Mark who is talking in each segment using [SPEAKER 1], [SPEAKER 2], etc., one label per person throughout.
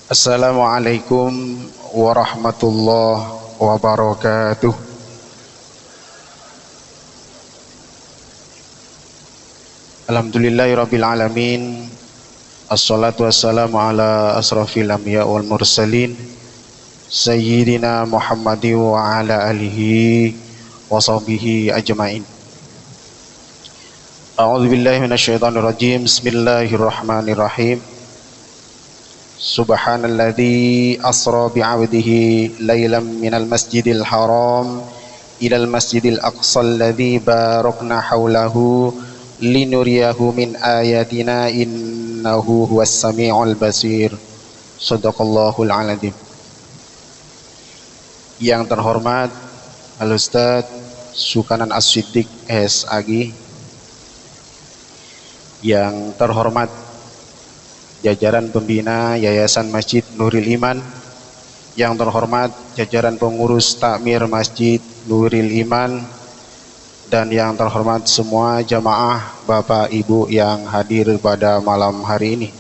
[SPEAKER 1] Assalamualaikum warahmatullahi wabarakatuh. Alhamdulillahirabbil alamin. Assalatu wassalamu ala asrafil anbiya wal mursalin sayyidina Muhammadin wa ala alihi wa sahbihi ajmain. A'udzu billahi minasyaitonir rajim. Bismillahirrahmanirrahim. Subhanalladzi asra bi'abdihi lailan minal masjidil haram ilal masjidil aqsa alladzi barakna haulahu linuriyahu min ayatina innahu huwas samiul basir. Shadaqallahul azim. Yang terhormat Al-Ustaz Sukanan As-Siddiq SAG, yang terhormat jajaran pembina Yayasan Masjid Nuril Iman, yang terhormat jajaran pengurus takmir Masjid Nuril Iman, dan yang terhormat semua jamaah Bapak Ibu yang hadir pada malam hari ini.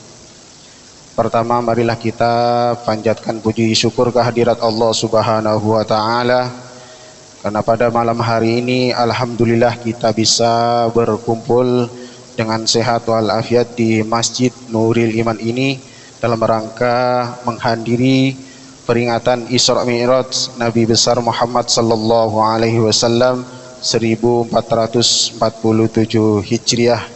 [SPEAKER 1] Pertama, marilah kita panjatkan puji syukur kehadirat Allah Subhanahu wa taala, karena pada malam hari ini alhamdulillah kita bisa berkumpul dengan sehat walafiat di Masjid Nuril Iman ini dalam rangka menghadiri peringatan Isra Mi'raj Nabi besar Muhammad sallallahu alaihi wasallam 1447 Hijriah.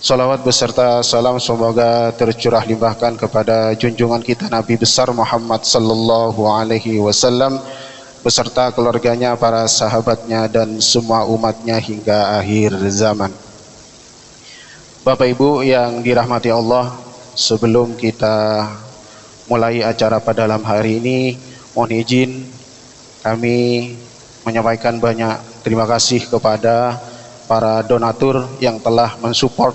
[SPEAKER 1] Salawat beserta salam semoga tercurah limpahkan kepada junjungan kita Nabi besar Muhammad sallallahu alaihi wasallam beserta keluarganya, para sahabatnya, dan semua umatnya hingga akhir zaman. Bapak Ibu yang dirahmati Allah, sebelum kita mulai acara pada malam hari ini, mohon izin kami menyampaikan banyak terima kasih kepada para donatur yang telah mensupport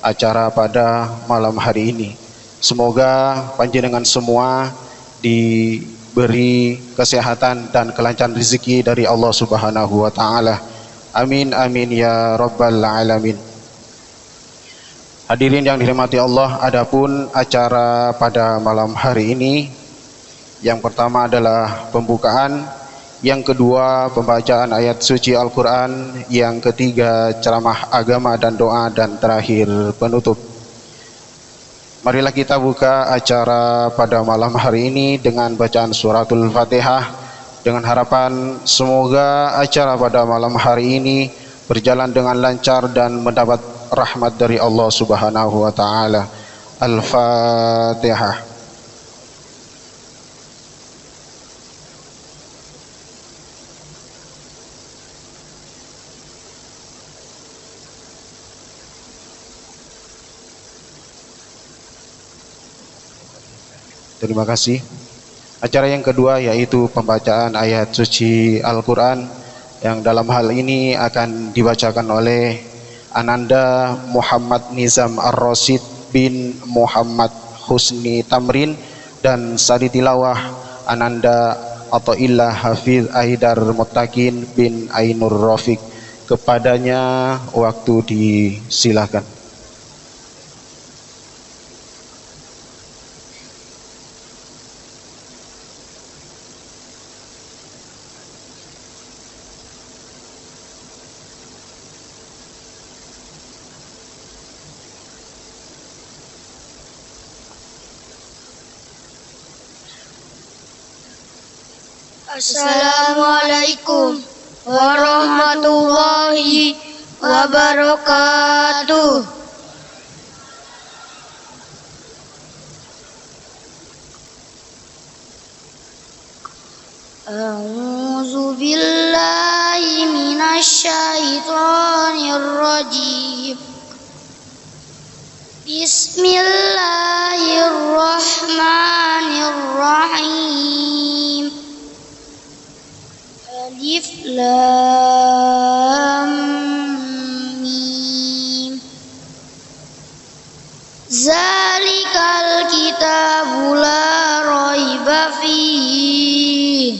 [SPEAKER 1] acara pada malam hari ini. Semoga panjenengan semua diberi kesehatan dan kelancaran rezeki dari Allah Subhanahu wa taala. Amin amin ya rabbal alamin. Hadirin yang dirahmati Allah, adapun acara pada malam hari ini, yang pertama adalah pembukaan, yang kedua pembacaan ayat suci Al-Quran, yang ketiga ceramah agama dan doa, dan terakhir penutup. Marilah kita buka acara pada malam hari ini dengan bacaan suratul Fatihah, dengan harapan semoga acara pada malam hari ini berjalan dengan lancar dan mendapat rahmat dari Allah Subhanahu wa taala. Al-Fatihah. Terima kasih. Acara yang kedua yaitu pembacaan ayat suci Al-Quran, yang dalam hal ini akan dibacakan oleh Ananda Muhammad Nizam Ar-Rasid bin Muhammad Husni Tamrin, dan sari tilawah Ananda Athaillah Hafiz Aidar Muttaqin bin Ainur Rafiq. Kepadanya waktu disilakan.
[SPEAKER 2] Assalamualaikum warahmatullahi wabarakatuh. A'udzu billahi minasy syaithanir rajim. Bismillahirrahmanirrahim. Alif Lam Mim. Zalikal kitabu la raiba fihi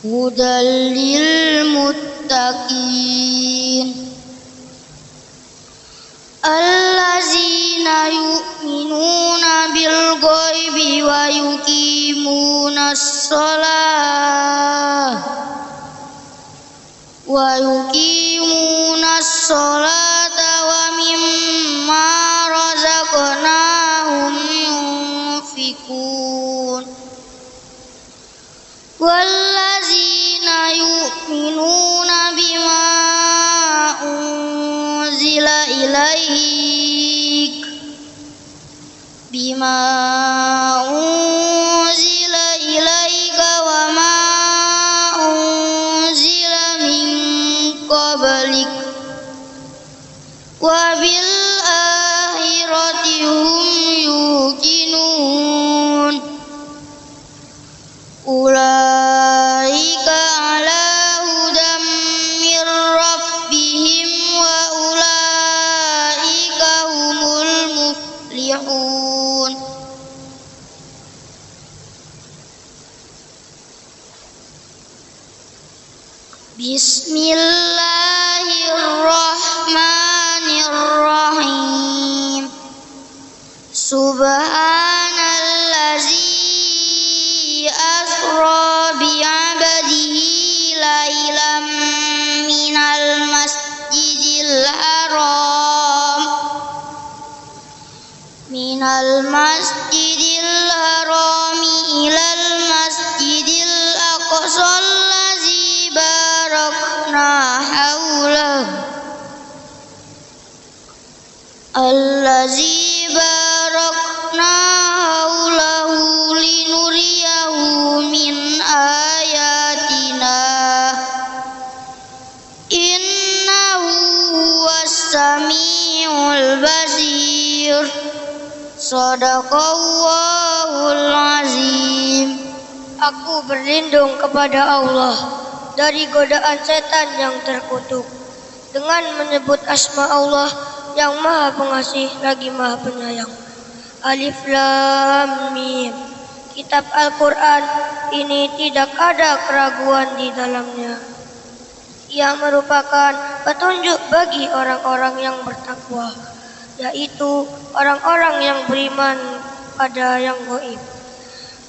[SPEAKER 2] hudal lil muttaqin allazina يؤمنون بالغيب ويقيمون الصلاة ومما رزقناهم ينفقون والذين يؤمنون بما أنزل إليك وما أنزل من قبلك وبالآخرة هم يوقنون أولئك على هدى من ربهم وأولئك هم المفلحون بسم الله الرحمن الرحيم سبحان الذي أسرى بعبده ليلا من المسجد الحرام إلى المسجد الأقصى الذي باركنا حوله لنريه من آياتنا إنه هو السميع البصير Shadaqallahul azim. Aku berlindung kepada Allah dari godaan setan yang terkutuk dengan menyebut asma Allah yang Maha Pengasih lagi Maha Penyayang. Alif Lam Mim. Kitab Al-Quran ini tidak ada keraguan di dalamnya. Ia merupakan petunjuk bagi orang-orang yang bertakwa, yaitu orang-orang yang beriman pada yang gaib,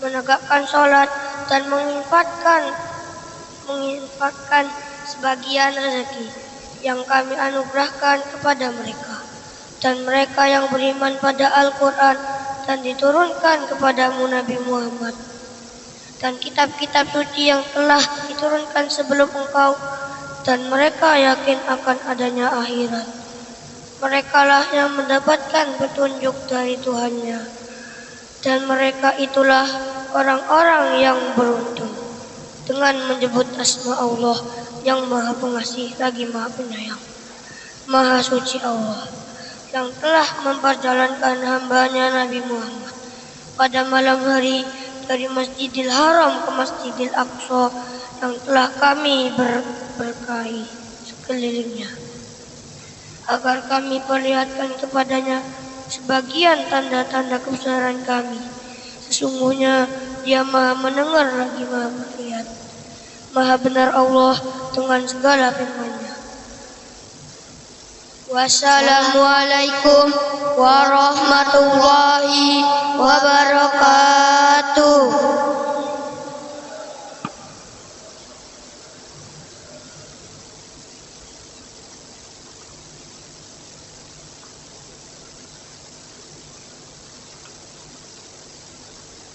[SPEAKER 2] menegakkan sholat dan menginfakkan sebagian rezeki yang kami anugerahkan kepada mereka, dan mereka yang beriman pada Al-Quran dan diturunkan kepadamu Nabi Muhammad dan kitab-kitab suci yang telah diturunkan sebelum engkau, dan mereka yakin akan adanya akhirat. Merekalah yang mendapatkan petunjuk dari Tuhannya, dan mereka itulah orang-orang yang beruntung. Dengan menyebut asma Allah yang Maha Pengasih lagi Maha Penyayang. Maha Suci Allah yang telah memperjalankan hambanya Nabi Muhammad pada malam hari dari Masjidil Haram ke Masjidil Aqsa yang telah kami berkahi sekelilingnya, agar kami perlihatkan kepadanya sebagian tanda-tanda kebesaran kami. Sesungguhnya Dia Maha mendengar lagi Maha melihat. Maha benar Allah dengan segala firman-Nya. Wassalamualaikum warahmatullahi wabarakatuh.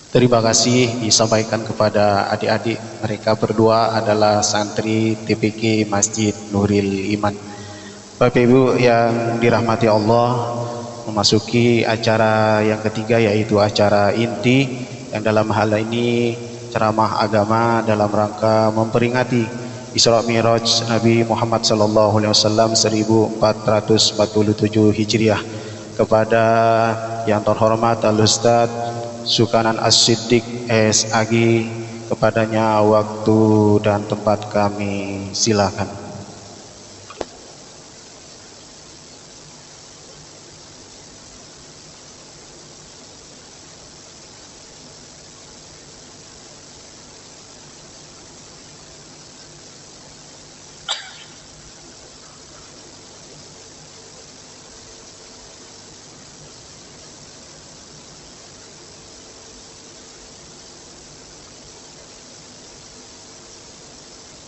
[SPEAKER 1] Terima kasih disampaikan kepada adik-adik. Mereka berdua adalah santri TPK Masjid Nuril Iman. Bapak Ibu yang dirahmati Allah, memasuki acara yang ketiga, yaitu acara inti, yang dalam hal ini ceramah agama dalam rangka memperingati Isra Mi'raj Nabi Muhammad SAW 1447 Hijriah, kepada yang terhormat Al-Ustadz Sukanan As-Siddiq SAG. Kepadanya waktu dan tempat kami silakan.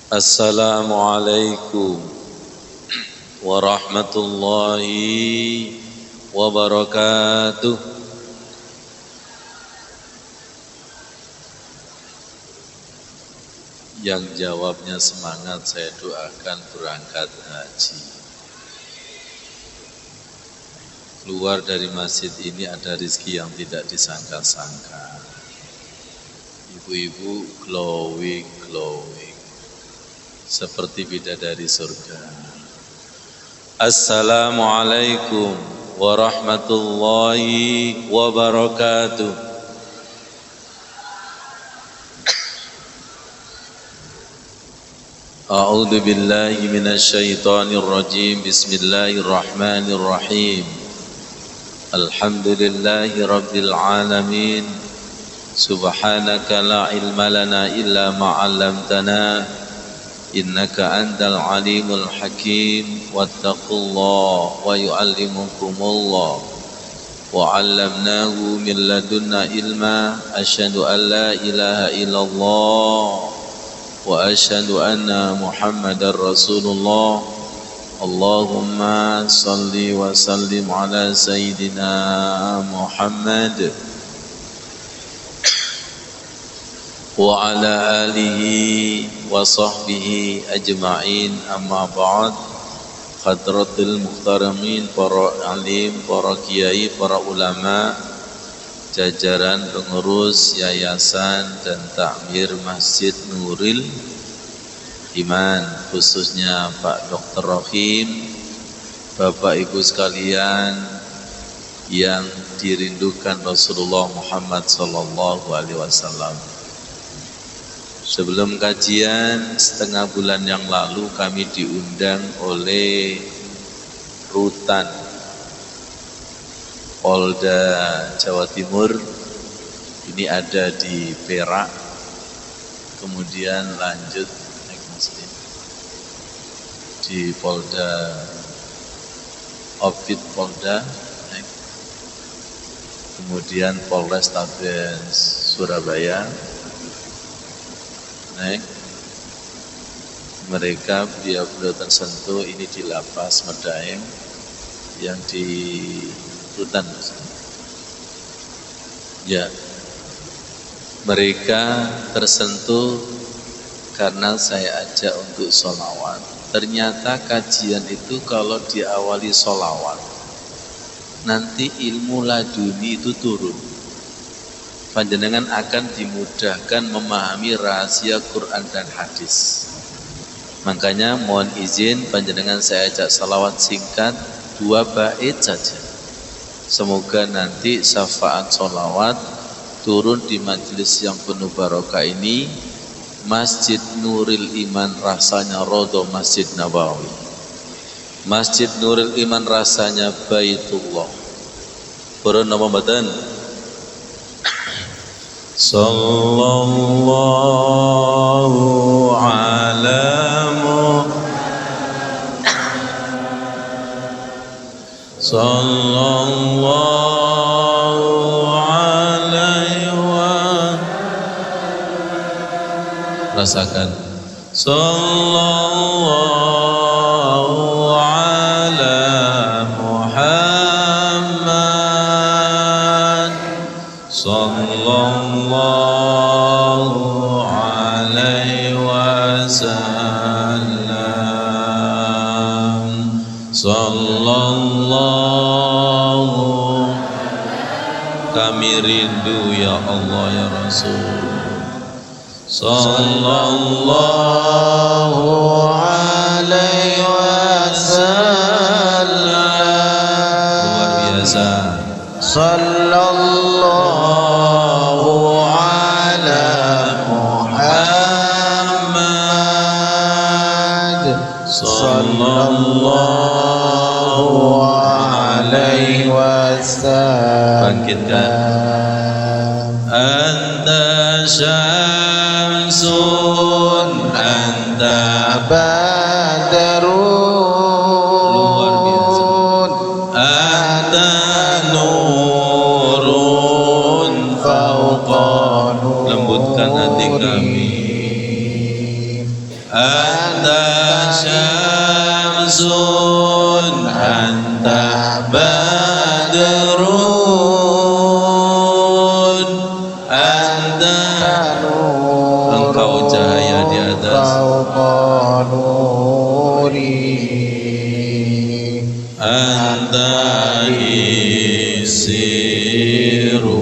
[SPEAKER 3] Assalamualaikum warahmatullahi wabarakatuh. Yang jawabnya semangat saya doakan berangkat haji. Keluar dari masjid ini ada rezeki yang tidak disangka-sangka. Ibu-ibu glowing seperti bidadari surga. Assalamualaikum warahmatullahi wabarakatuh. A'udzu billahi minasy syaithanir rajim. Bismillahirrahmanirrahim. Alhamdulillahi rabbil alamin. Subhanaka la ilma lana illa ma 'allamtana. Innaka antal alimul hakim. Wattaqullah wa yu'allimukumullah. Wa 'allamnahu min ladunna ilma. Asyhadu an la ilaha illallah wa asyhadu anna Muhammadar Rasulullah. Allahumma salli wa sallim ala sayyidina Muhammad wa ala alihi wa sahbihi ajma'in. Amma ba'd. Hadratul muhtaramin, para alim, para kiai, para ulama, jajaran pengurus yayasan dan takmir Masjid Nuril Iman, khususnya Pak Dr. Rohim, Bapak Ibu sekalian yang dirindukan Rasulullah Muhammad sallallahu alaihi wasallam. Sebelum kajian setengah bulan yang lalu kami diundang oleh Rutan Polda Jawa Timur. Ini ada di Perak. Kemudian lanjut di Polda Opit Polda, kemudian Polrestabes Surabaya. Mereka beliau tersentuh ini di Lapas Medaeng yang di Rutan. Ya, mereka tersentuh karena saya ajak untuk sholawat. Ternyata kajian itu kalau diawali sholawat, nanti ilmu laduni itu turun. Panjenengan akan dimudahkan memahami rahasia Quran dan hadis. Makanya mohon izin panjenengan saya ajak salawat singkat 2 bait saja. Semoga nanti syafaat sholawat turun di majelis yang penuh barokah ini. Masjid Nuril Iman rasanya Rodo Masjid Nabawi. Masjid Nuril Iman rasanya Baitullah. Purun nama badan. Sallallahu ala sallallahu alaihi wa rasakan sallallahu ala Muhammad sallallahu alaihi wasallam sallallahu. Kami rindu ya Allah ya Rasul. Sallallahu alaihi wasallam. Luar biasa. Sallallahu ala Muhammad sallallahu alaihi wasallam. Bangkitkan. Anta syamsun anta badrun. Luar biasa. Anta nurun fauqa nur. Lembutkan hati kami. Syamsun anta badrun anta engkau cahaya di atas anta isiru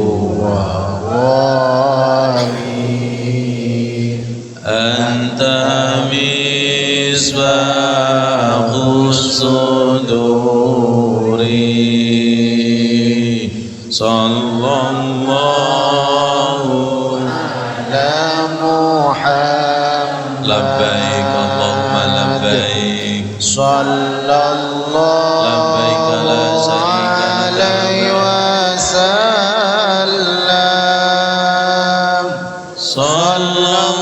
[SPEAKER 3] anta misbahus suduri sallallahu ala Muhammad labbaik Allahumma labbaik sallallahu labbaik la syarika alaihi wasallam sallallahu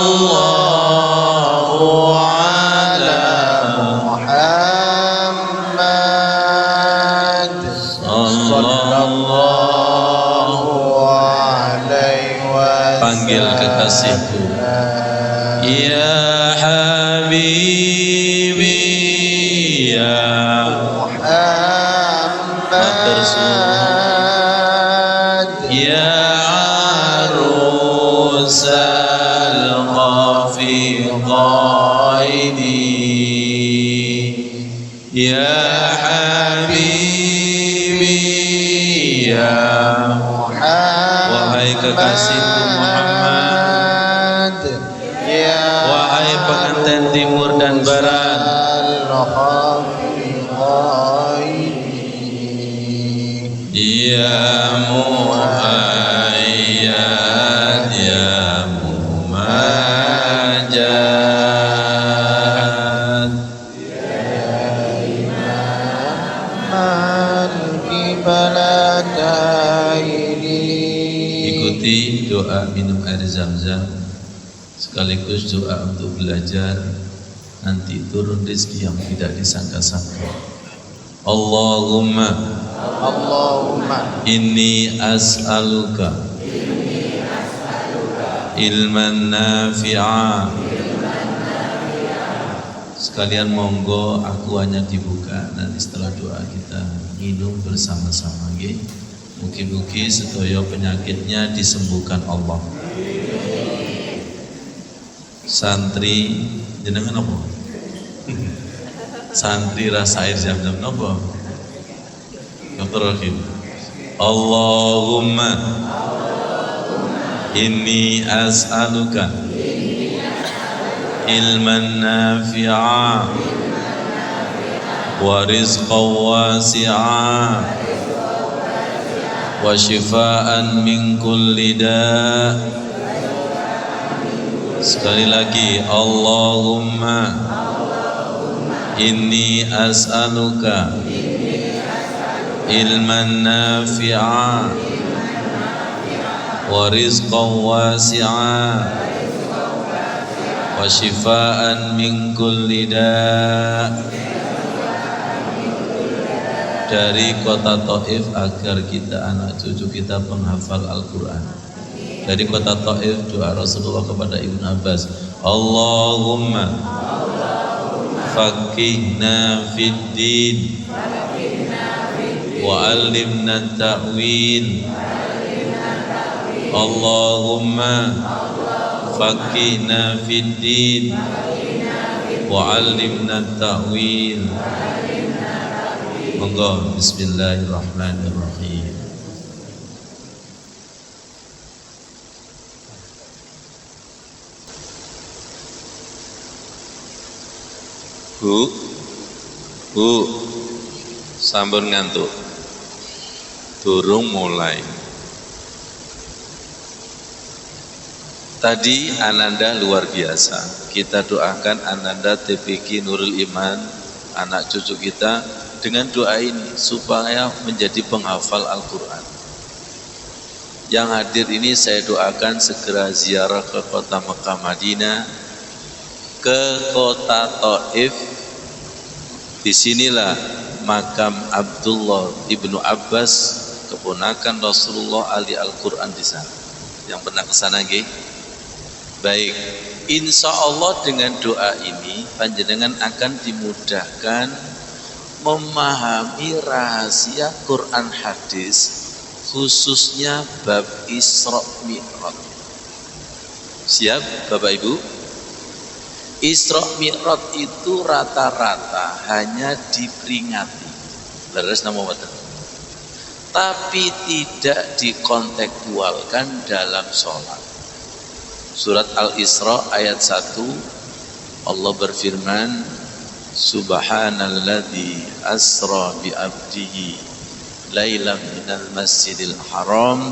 [SPEAKER 3] panggil kekasihku ya habibi ya Muhammad ya arusal khafiqaini ya habibi ya wahai kekasihku Muhammad, wahai pengantin timur dan barat, ya muhayyad ya mumajad ya imam al-qiblataini. Ikuti doa minum air zam-zam sekaligus doa untuk belajar, nanti turun rezeki yang tidak disangka-sangka. Allahumma inni as'aluka ilman nafi'a. Sekalian monggo aku hanya dibuka, nanti setelah doa kita minum bersama-sama nggih. Mugi-mugi sedaya penyakitnya disembuhkan Allah. Santri jenengan apa? Santri rasa air zam-zam apa? Dr. Rahim. Allahumma inni as'aluka ilman nafi'a wa rizqan wasi'a wa shifaan min kulli da'. Sekali lagi, Allahumma inni as'aluka ilman nafi'a wa rizqan wasi'a wa shifaan min kulli da'. Dari kota Taif agar kita anak cucu kita penghafal Al-Quran. Dari kota Taif doa Rasulullah kepada Ibnu Abbas, Allahumma faqihna fid din wa 'allimna ta'wil. Allahumma faqihna fid din wa 'allimna ta'wil. Monggo, bismillahirrahmanirrahim. Bu, sampun ngantuk. Durung mulai. Tadi Ananda luar biasa. Kita doakan Ananda TPQ Nurul Iman, anak cucu kita, dengan doa ini supaya menjadi penghafal Al-Quran. Yang hadir ini saya doakan segera ziarah ke kota Mekah Madinah, ke kota Taif. Disinilah makam Abdullah ibnu Abbas, keponakan Rasulullah, ahli Al-Quran di sana. Yang pernah ke sana nggih? Baik, insya Allah dengan doa ini panjenengan akan dimudahkan memahami rahasia Quran hadis, khususnya bab Isra Mi'raj. Siap Bapak Ibu? Isra Mi'raj itu rata-rata hanya diperingati. Leres nama wonten. Tapi tidak dikontekstualkan dalam sholat. Surat Al-Isra ayat 1 Allah berfirman, Subhanalladzi asra bi abdihi lailan minal masjidil haram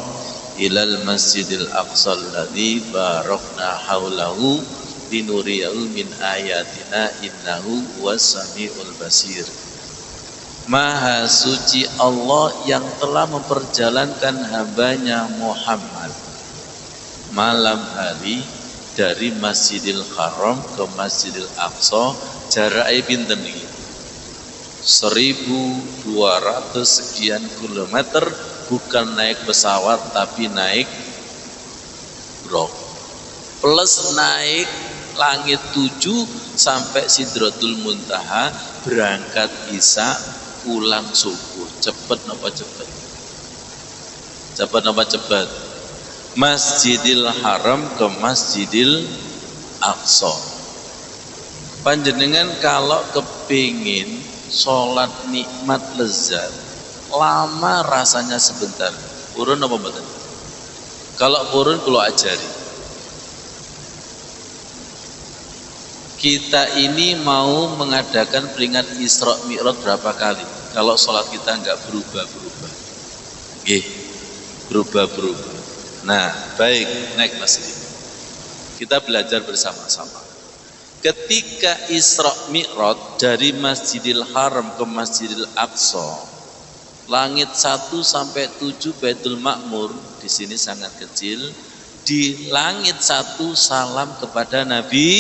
[SPEAKER 3] ilal masjidil aqsal ladzi barakna haulahu linuriyahu min ayatina innahu was-sami'ul basir. Maha suci Allah yang telah memperjalankan hambanya Muhammad malam hari dari Masjidil Haram ke Masjidil Aqsa, jaraknya pinten iki? 1.200 sekian kilometer, bukan naik pesawat tapi naik brok. Plus naik langit 7 sampai Sidratul Muntaha, berangkat Isya, pulang subuh. Cepet napa cepet? Cepet napa cepet? Masjidil Haram ke Masjidil Aqsa. Panjenengan kalau kepingin sholat nikmat lezat, lama rasanya sebentar, purun apa mboten? Kalau purun kula ajari. Kita ini mau mengadakan peringat Isra Mi'raj berapa kali? Kalau sholat kita enggak berubah-berubah. Nggih, berubah-berubah. Nah, baik, naik Mas. Kita belajar bersama-sama. Ketika Isra Mi'raj dari Masjidil Haram ke Masjidil Aqsa, langit 1 sampai 7 Baitul Ma'mur, di sini sangat kecil. Di langit 1 salam kepada Nabi,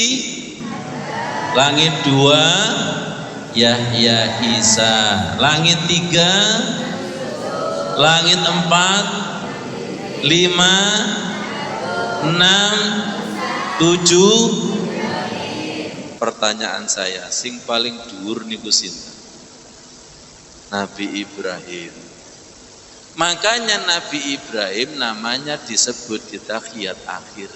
[SPEAKER 3] langit 2 Yahya Isa, langit 3, langit 4, 5, 6, 7. Pertanyaan saya, sing paling dhuwur niku sinten? Nabi Ibrahim. Makanya Nabi Ibrahim namanya disebut di tahiyat akhir.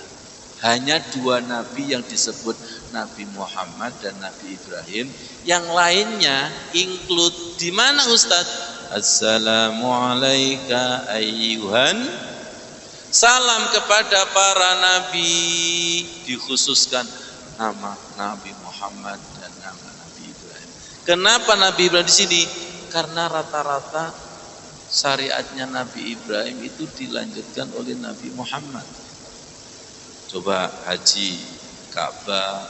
[SPEAKER 3] Hanya 2 nabi yang disebut, Nabi Muhammad dan Nabi Ibrahim. Yang lainnya include di mana Ustaz? Assalamualaikum ayyuhan. Salam kepada para nabi, dikhususkan nama Nabi Muhammad dan nama Nabi Ibrahim. Kenapa Nabi Ibrahim di sini? Karena rata-rata syariatnya Nabi Ibrahim itu dilanjutkan oleh Nabi Muhammad. Coba haji, Ka'bah,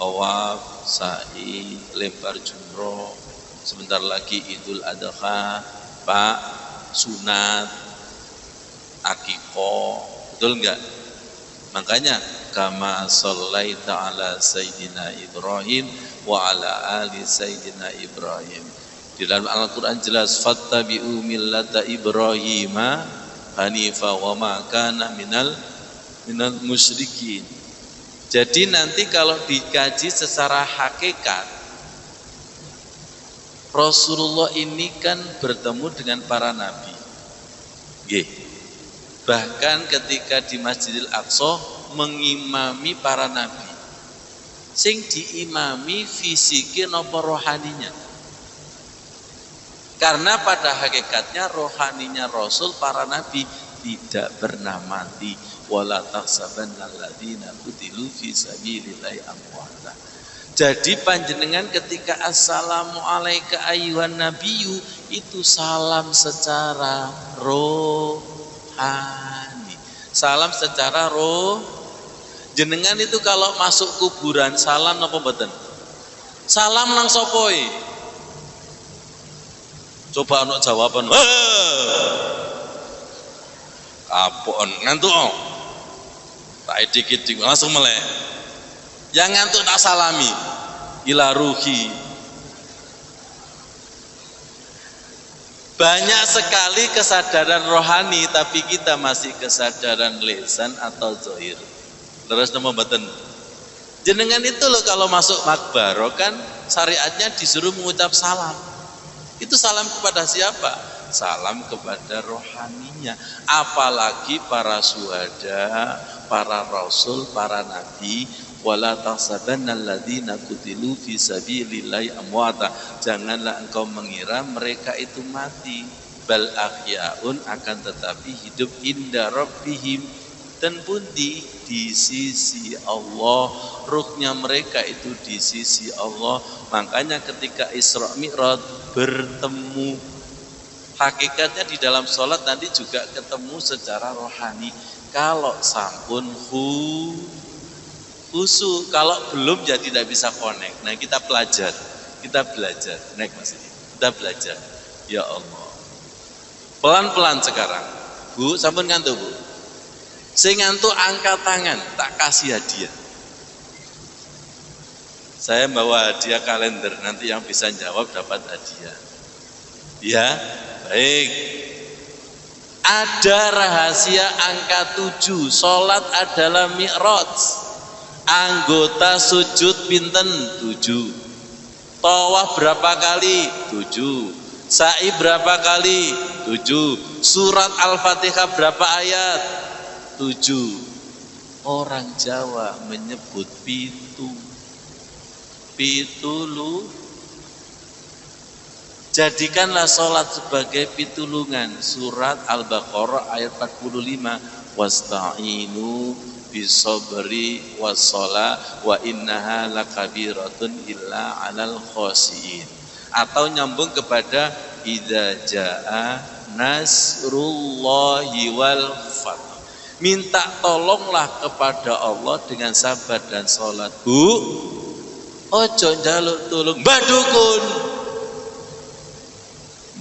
[SPEAKER 3] tawaf, sa'i, lempar jumroh, sebentar lagi Idul Adha, Pak, sunat, akikoh, betul enggak? Makanya kama shallaita ala sayyidina Ibrahim wa ala ali sayyidina Ibrahim. Di dalam Al-Qur'an jelas fattabi'u millata Ibrahima hanifa wa ma kana minal musyrikin. Jadi nanti kalau dikaji secara hakikat, Rasulullah ini kan bertemu dengan para nabi. Nggih. Bahkan ketika di Masjidil Aqsa mengimami para nabi. Sing diimami fisike napa rohaninya? Karena pada hakikatnya rohaninya Rasul para nabi tidak pernah mati. Wala tahsabanna alladziina qutilu fi sabilillahi amwata. Jadi panjenengan ketika assalamu alayka ayyuhan nabiyyu itu salam secara rohani. Salam secara jenengan itu kalau masuk kuburan salam napa mboten? Salam nang sapa e? Coba ana jawaban. Kapon ngantuk. Tak dikit langsung melek. Yang ngantuk tak salami. Ila ruhi. Banyak sekali kesadaran rohani, tapi kita masih kesadaran lisan atau zahir. Terus nama mboten. Jenengan itu loh kalau masuk makbaro kan syariatnya disuruh mengucap salam. Itu salam kepada siapa? Salam kepada rohaninya. Apalagi para syuhada, para rasul, para nabi. Wala tahsabanna alladziina qutilu fi sabilillahi amwata. Janganlah engkau mengira mereka itu mati. Bal ahyaun, akan tetapi hidup inda rabbihim. Dan pun di sisi Allah, ruhnya mereka itu di sisi Allah. Makanya ketika Isra Mi'raj bertemu, hakikatnya di dalam sholat nanti juga ketemu secara rohani. Kalau sampun khusyuk, kalau belum ya tidak bisa connect. Nah kita belajar, naik Mas ini, kita belajar. Ya Allah, pelan-pelan sekarang. Bu, sampun ngantuk Bu? Sing ngantuk angkat tangan, tak kasih hadiah. Saya bawa hadiah kalender, nanti yang bisa jawab dapat hadiah. Ya, baik. Ada rahasia angka 7, sholat adalah mi'raj. Anggota sujud pinten 7. Tawaf berapa kali? 7. Sa'i berapa kali? 7. Surat Al-Fatihah berapa ayat? 7. Orang Jawa menyebut pitulu. Jadikanlah sholat sebagai pitulungan. Surat Al-Baqarah ayat 45. Wasta'inu bisabri wassalah wa innaha lakabiratun illa 'alal khashiin. Atau nyambung kepada idza jaa nasrullahi wal fath. Minta tolonglah kepada Allah dengan sabar dan sholat. Bu, ojo njaluk tulung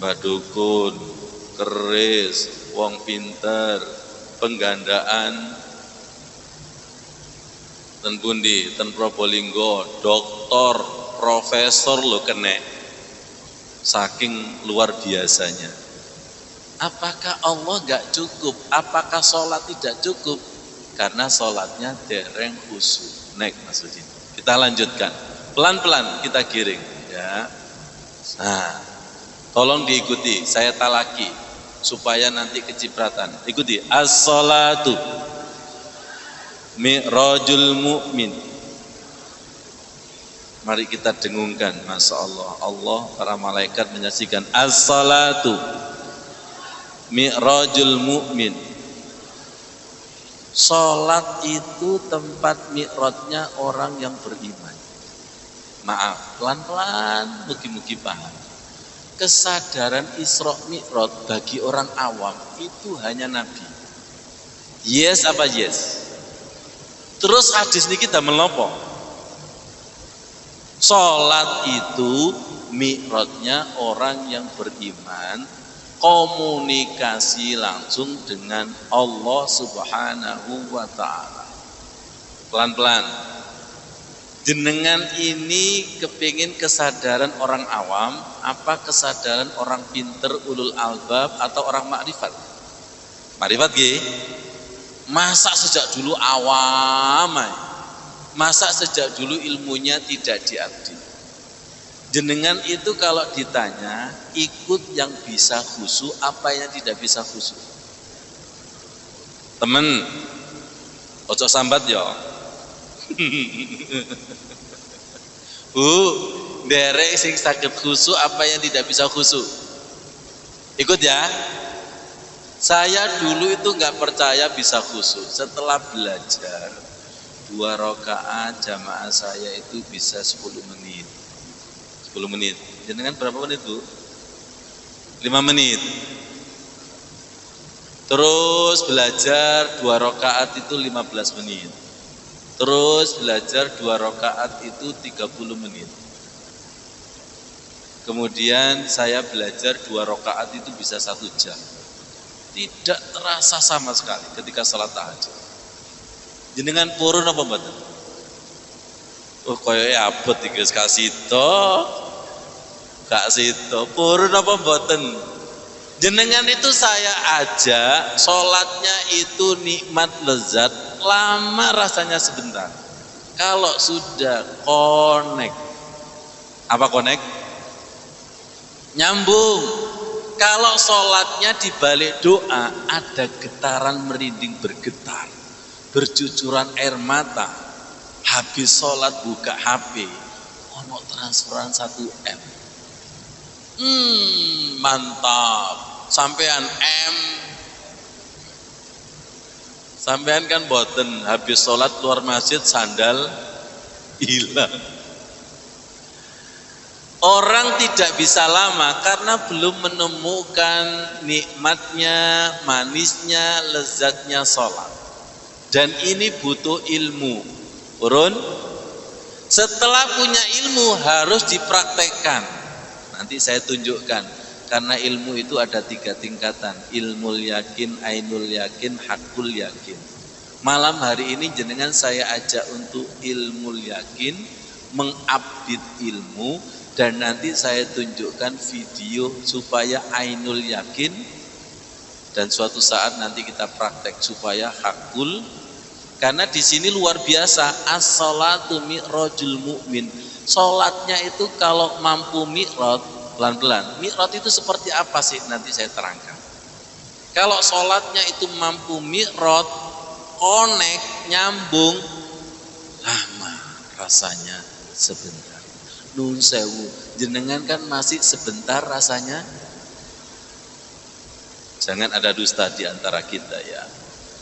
[SPEAKER 3] badukun, keris, wong pinter, penggandaan ten pundi, ten Probolinggo, doktor, profesor lo kene, saking luar biasanya. Apakah Allah gak cukup? Apakah sholat tidak cukup? Karena sholatnya dereng khusyuk. Naik maksudnya. Kita lanjutkan, pelan-pelan kita giring. Ya. Nah, tolong diikuti. Saya talaki supaya nanti kecipratan. Ikuti. As-sholatu mi'rajul mu'min. Mari kita dengungkan. Masya Allah. Allah, para malaikat menyaksikan. As-sholatu mi'rajul mu'min. Salat itu tempat mi'rajnya orang yang beriman. Maaf, pelan-pelan, mugi-mugi paham. Kesadaran Isra Mi'raj bagi orang awam itu hanya Nabi. Yes apa yes? Terus hadis ini kita menopo. Salat itu mi'rajnya orang yang beriman, komunikasi langsung dengan Allah Subhanahu wa ta'ala. Pelan-pelan. Jenengan ini kepingin kesadaran orang awam, apa kesadaran orang pinter, ulul albab, atau orang makrifat? Makrifat ge? Masa sejak dulu awam? Masa sejak dulu ilmunya tidak diarti? Jenengan itu kalau ditanya, ikut yang bisa khusyuk, apa yang tidak bisa khusyuk? Temen, ojo sambat ya. Bu, derek sing sakit khusyuk, apa yang tidak bisa khusyuk? Ikut ya. Saya dulu itu nggak percaya bisa khusyuk. Setelah belajar 2 rakaat jamaah saya itu bisa 10 menit. 10 menit. Jenengan berapa menit, Bu? 5 menit. Terus belajar 2 rakaat itu 15 menit. Terus belajar 2 rakaat itu 30 menit. Kemudian saya belajar 2 rakaat itu bisa 1 jam. Tidak terasa sama sekali ketika salat tahajud. Jenengan purun apa mboten? Oh koyoke abot iki wis kasito. Gak sito, purun apa mboten? Jenengan itu saya ajak, sholatnya itu nikmat lezat, lama rasanya sebentar. Kalau sudah connect, Apa connect? Nyambung. Kalau sholatnya di balik doa ada getaran merinding bergetar, bercucuran air mata. Habis sholat buka HP, ono transferan 1 M. Mantap. Sampean M. Sampean kan boten habis sholat keluar masjid sandal hilang. Orang tidak bisa lama karena belum menemukan nikmatnya, manisnya, lezatnya sholat. Dan ini butuh ilmu. Urun, setelah punya ilmu harus dipraktekkan. Nanti saya tunjukkan. Karena ilmu itu ada 3 tingkatan. Ilmul yakin, ainul yakin, hakul yakin. Malam hari ini jenengan saya ajak untuk ilmul yakin, mengupdate ilmu. Dan nanti saya tunjukkan video supaya ainul yakin. Dan suatu saat nanti kita praktek supaya hakul. Karena di sini luar biasa. As-salatu mi'rajul mu'min. Sholatnya itu kalau mampu mi'raj, pelan-pelan. Mi'raj itu seperti apa sih? Nanti saya terangkan. Kalau sholatnya itu mampu mi'raj, connect, nyambung, lama rasanya sebentar. Nun sewu, jenengan kan masih sebentar rasanya. Jangan ada dusta di antara kita ya.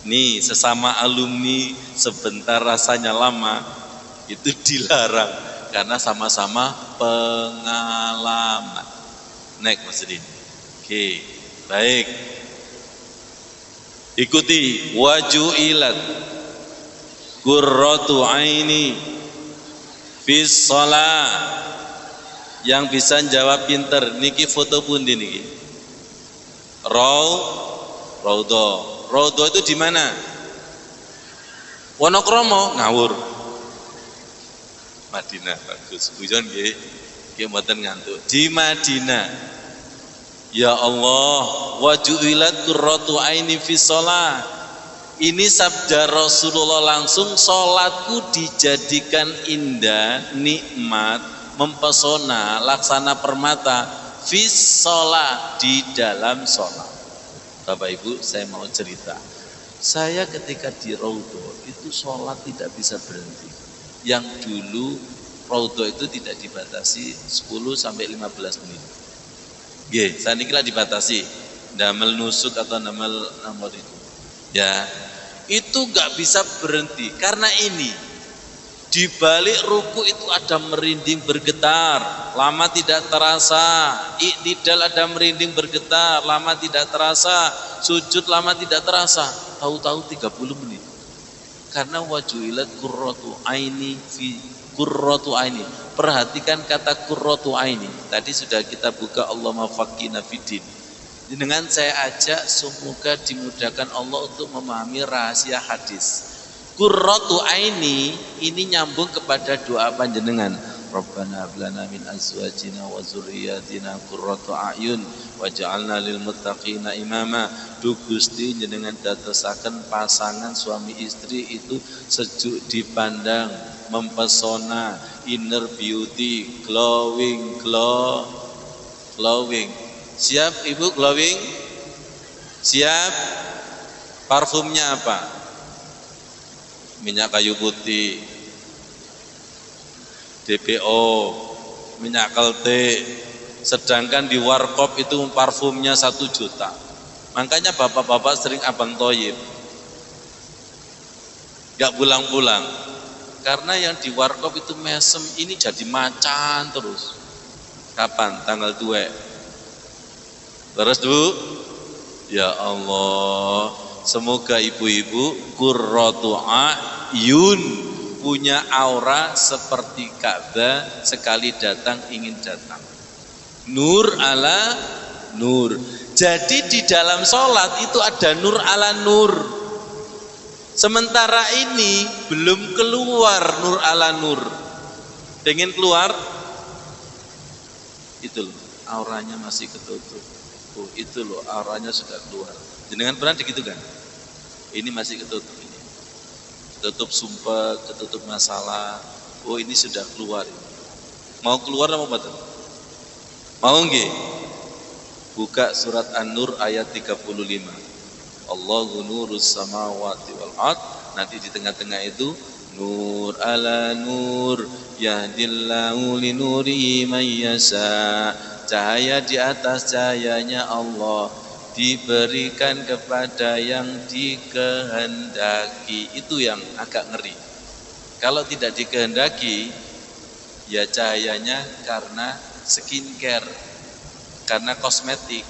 [SPEAKER 3] Nih sesama alumni sebentar rasanya lama, itu dilarang karena sama-sama pengalaman. Naik Mas Din. Oke, baik. Ikuti wajuilat qurratu aini fis shalah. Yang bisa jawab pinter niki foto pundi niki? Raudho. Raudho itu di mana? Wonokromo ngawur. Madinah bagus. Bujon nggih. Nggih mboten ngantuk. Di Madinah. Ya Allah, wajuilat qurratu aini fis shalah. Ini sabda Rasulullah langsung, sholatku dijadikan indah, nikmat, mempesona, laksana permata, fis sholat, di dalam sholat. Bapak Ibu, saya mau cerita. Saya ketika di Raudho itu sholat tidak bisa berhenti. Yang dulu Raudho itu tidak dibatasi 10 sampai 15 menit. Nggih, saat ini lah dibatasi. Damel nusuk atau damel namor itu. Ya. Itu gak bisa berhenti karena ini di balik ruku itu ada merinding bergetar, lama tidak terasa. Iktidal ada merinding bergetar, lama tidak terasa. Sujud lama tidak terasa, tahu-tahu 30 menit. Karena wajuilat qurratu aini fi qurratu aini. Perhatikan kata qurratu aini. Tadi sudah kita buka Allahumma faqihna fiddin. Dengan saya ajak semoga dimudahkan Allah untuk memahami rahasia hadis. Qurratu aini ini nyambung kepada doa panjenengan. Rabbana hab lana min azwajina wa dzurriyyatina qurrata a'yun waj'alna lil muttaqina imama. Du Gusti jenengan dadosaken pasangan suami istri itu sejuk dipandang, mempesona, inner beauty, glowing. Siap Ibu glowing? Siap? Parfumnya apa? Minyak kayu putih, DPO, minyak kelte. Sedangkan di warkop itu parfumnya 1 juta. Makanya bapak-bapak sering abang toyib, gak pulang-pulang. Karena yang di warkop itu mesem, ini jadi macan terus. Kapan? Tanggal 2. Terus Bu, ya Allah, semoga ibu-ibu qurratu a'yun punya aura seperti Ka'bah, sekali datang ingin datang. Nur ala nur. Jadi di dalam sholat itu ada nur ala nur. Sementara ini belum keluar nur ala nur. Pengen keluar? Itu loh, auranya masih ketutup. Oh, itu loh auranya sudah keluar. Jenengan pernah begitu kan? Ini masih ketutup ini. Ketutup sumpah, ketutup masalah. Oh, ini sudah keluar ini. Mau keluar apa betul? Mau nggih? Buka surat An-Nur ayat 35. Allahu nurus samawati wal ard. Nanti di tengah-tengah itu nur ala nur yahdillahu linurihi man yasha. Cahaya di atas cahayanya Allah diberikan kepada yang dikehendaki. Itu yang agak ngeri. Kalau tidak dikehendaki, ya cahayanya karena skincare, karena kosmetik.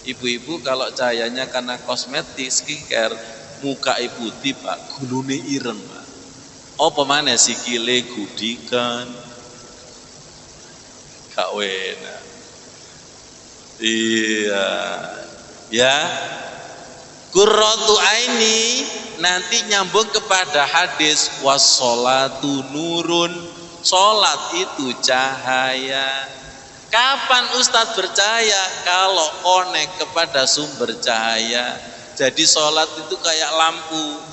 [SPEAKER 3] Ibu-ibu kalau cahayanya karena kosmetik, skincare, muka ibu tiba gulune ireng, Pak. Apa maneh sikile gudikan. Gak enak. Iya. Ya. Qurratu aini nanti nyambung kepada hadis wassolatu nurun. Salat itu cahaya. Kapan Ustadz percaya? Kalau connect kepada sumber cahaya. Jadi salat itu kayak lampu.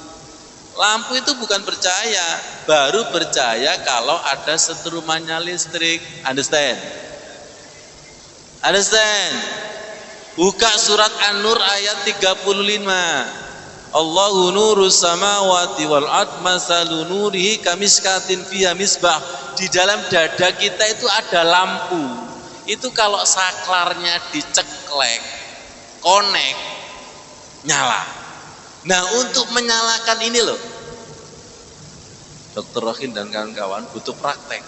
[SPEAKER 3] Lampu itu bukan percaya, baru percaya kalau ada setrumannya listrik. Understand? Understand? Buka surat An-Nur ayat 35. Allahu nurus samawati wal ard masalu nurihi kamiskatin fiha misbah. Di dalam dada kita itu ada lampu. Itu kalau saklarnya diceklek, connect, nyala. Nah, untuk menyalakan ini loh, Dr. Rohin dan kawan-kawan butuh praktek.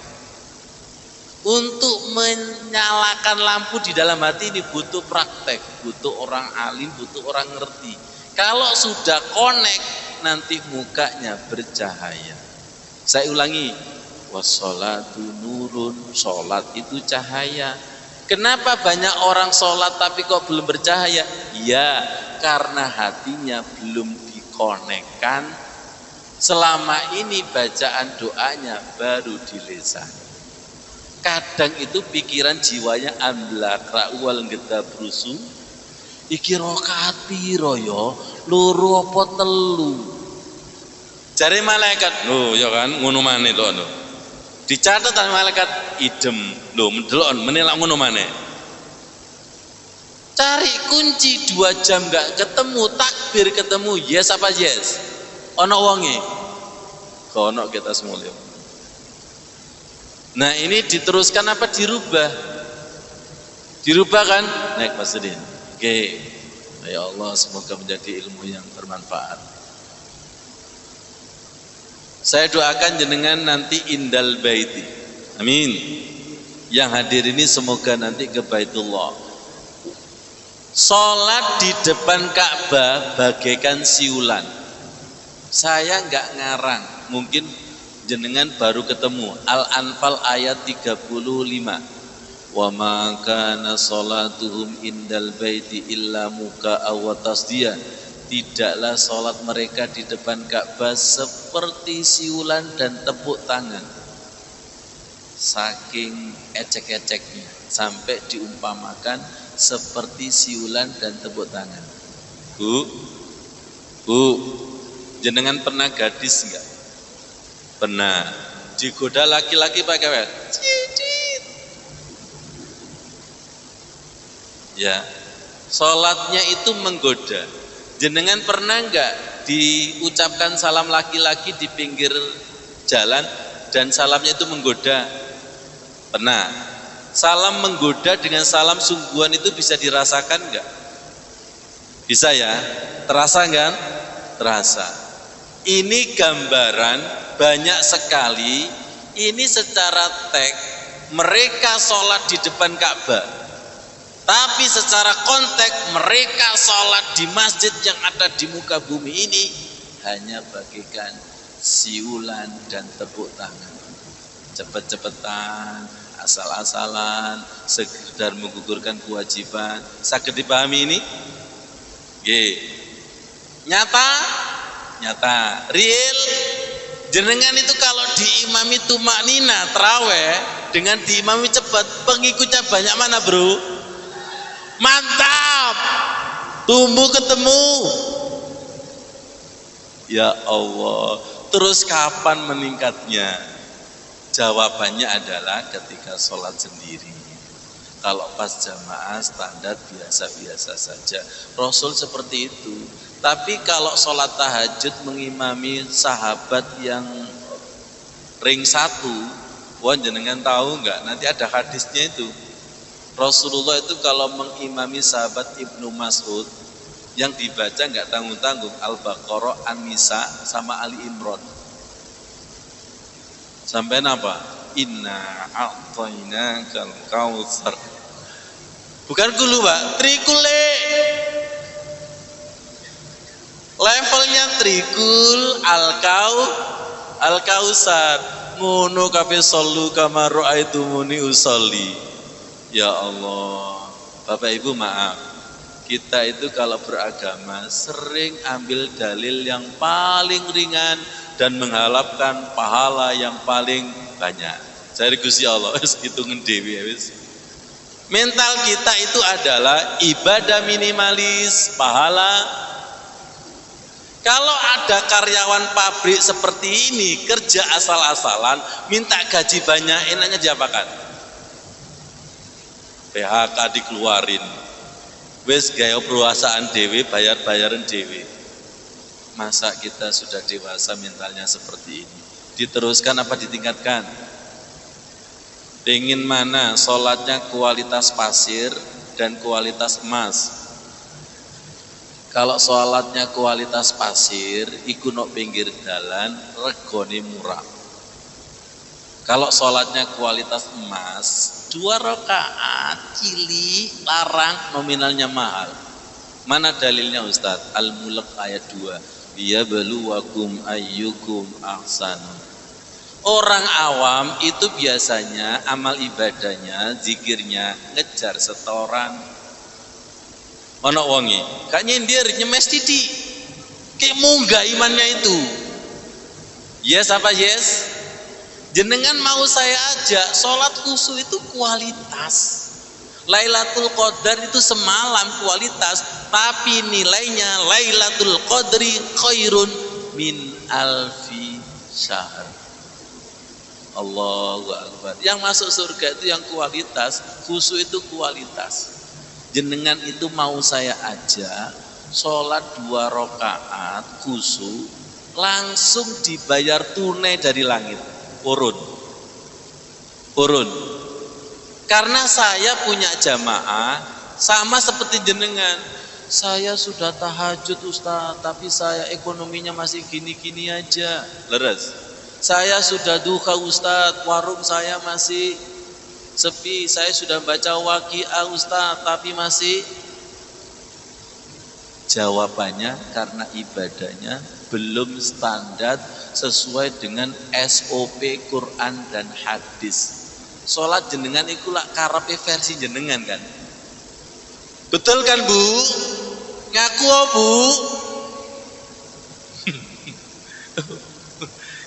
[SPEAKER 3] Untuk menyalakan lampu di dalam hati ini butuh praktek, butuh orang alim, butuh orang ngerti. Kalau sudah connect, nanti mukanya bercahaya. Saya ulangi, wassolatu nurun, sholat itu cahaya. Kenapa banyak orang sholat tapi kok belum bercahaya? Ya, karena hatinya belum dikonekkan. Selama ini bacaan doanya baru di lisan. Kadang itu pikiran jiwanya amblak ra'wal gedabrusu. Iki rakaat piro ya? Loro apa telu? Jare malaikat, lho ya kan ngono maneh to lho. Dicatat oleh malaikat idem, lho mendelok menelak ngono maneh. Cari kunci 2 jam enggak ketemu, takbir ketemu, yes apa yes? Ono wonge. Kono kita semua lihat. Nah, ini diteruskan apa dirubah? Dirubah kan? Naik Mas Udin. Oke. Ya Allah, semoga menjadi ilmu yang bermanfaat. Saya doakan jenengan nanti indal baiti. Amin. Yang hadir ini semoga nanti ke Baitullah. Salat di depan Ka'bah bagaikan siulan. Saya enggak ngarang, mungkin jenengan baru ketemu Al-Anfal ayat 35. Wa ma kana salatuhum indal baiti illa muka'a wa tasdiya. Tidaklah salat mereka di depan Ka'bah seperti siulan dan tepuk tangan. Saking ecek-eceknya sampai diumpamakan seperti siulan dan tepuk tangan. Bu, jenengan pernah gadis enggak? Pernah. Digoda laki-laki pakai apa? Cicit. Ya, salatnya itu menggoda. Jenengan pernah enggak diucapkan salam laki-laki di pinggir jalan dan salamnya itu menggoda? Pernah. Salam menggoda dengan salam sungguhan itu bisa dirasakan enggak? Bisa ya? Terasa kan? Terasa. Ini gambaran banyak sekali. Ini secara teks mereka sholat di depan Ka'bah. Tapi secara konteks mereka sholat di masjid yang ada di muka bumi ini hanya bagaikan siulan dan tepuk tangan. Cepet-cepetan, asal-asalan, sekedar menggugurkan kewajiban. Saged dipahami ini? Nggih. Nyata, real. Jenengan itu kalau diimami tumaknina terawih dengan diimami cepat, pengikutnya banyak mana bro? Mantap, tumbuh ketemu. Ya Allah, terus kapan meningkatnya? Jawabannya adalah ketika sholat sendiri. Kalau pas jamaah standar biasa-biasa saja. Rasul seperti itu. Tapi kalau sholat tahajud mengimami sahabat yang ring 1, wah jenengan tahu nggak? Nanti ada hadisnya itu. Rasulullah itu kalau mengimami sahabat Ibnu Mas'ud yang dibaca nggak tanggung-tanggung Al-Baqarah, An-Nisa sama Ali Imran. Sampai apa? Inna a'tainakal kautsar. Bukan kulu, Pak, trikule. Levelnya trikul al-kausar. Ngono kabeh sallu kama ra'aitumuni usolli. Ya Allah. Bapak Ibu maaf. Kita itu kalau beragama sering ambil dalil yang paling ringan dan mengharapkan pahala yang paling banyak. Dari Gusti Allah wis hitungen dhewe wis. Mental kita itu adalah ibadah minimalis, pahala. Kalau ada karyawan pabrik seperti ini kerja asal-asalan, minta gaji banyak, enaknya diapakan? PHK dikeluarin. Wis gaya peruasaan dewe, bayar-bayaran dewe. Masa kita sudah dewasa mentalnya seperti ini? Diteruskan apa ditingkatkan? Pengen mana sholatnya kualitas pasir dan kualitas emas? Kalau sholatnya kualitas pasir, iku nok pinggir dalan, regone murah. Kalau sholatnya kualitas emas, 2 rakaat, cilik, larang, nominalnya mahal. Mana dalilnya Ustadz? Al-Mulk ayat 2. Liyabluwakum ayyukum ahsanu. Orang awam itu biasanya amal ibadahnya, zikirnya ngejar setoran. Ono wongi, gak nyindir nyemes titik. Kayak munggah imannya itu. Yes apa yes? Jenengan mau saya ajak, sholat khusyuk itu kualitas. Lailatul Qadar itu semalam kualitas, tapi nilainya Lailatul Qadri khairun min alfi syahr. Allahu Akbar. Yang masuk surga itu yang kualitas, khusyuk itu kualitas. Jenengan itu mau saya ajak, sholat 2 rakaat khusyuk, langsung dibayar tunai dari langit. Urun. Karena saya punya jamaah sama seperti jenengan. Saya sudah tahajud Ustaz, tapi saya ekonominya masih gini-gini aja. Leres. Saya sudah duha Ustaz, warung saya masih sepi. Saya sudah baca waqiah Ustaz, tapi masih. Jawabannya karena ibadahnya belum standar sesuai dengan SOP Quran dan hadis. Sholat jenengan iku lak karepe versi jenengan kan. Betul kan Bu? Ngaku Bu?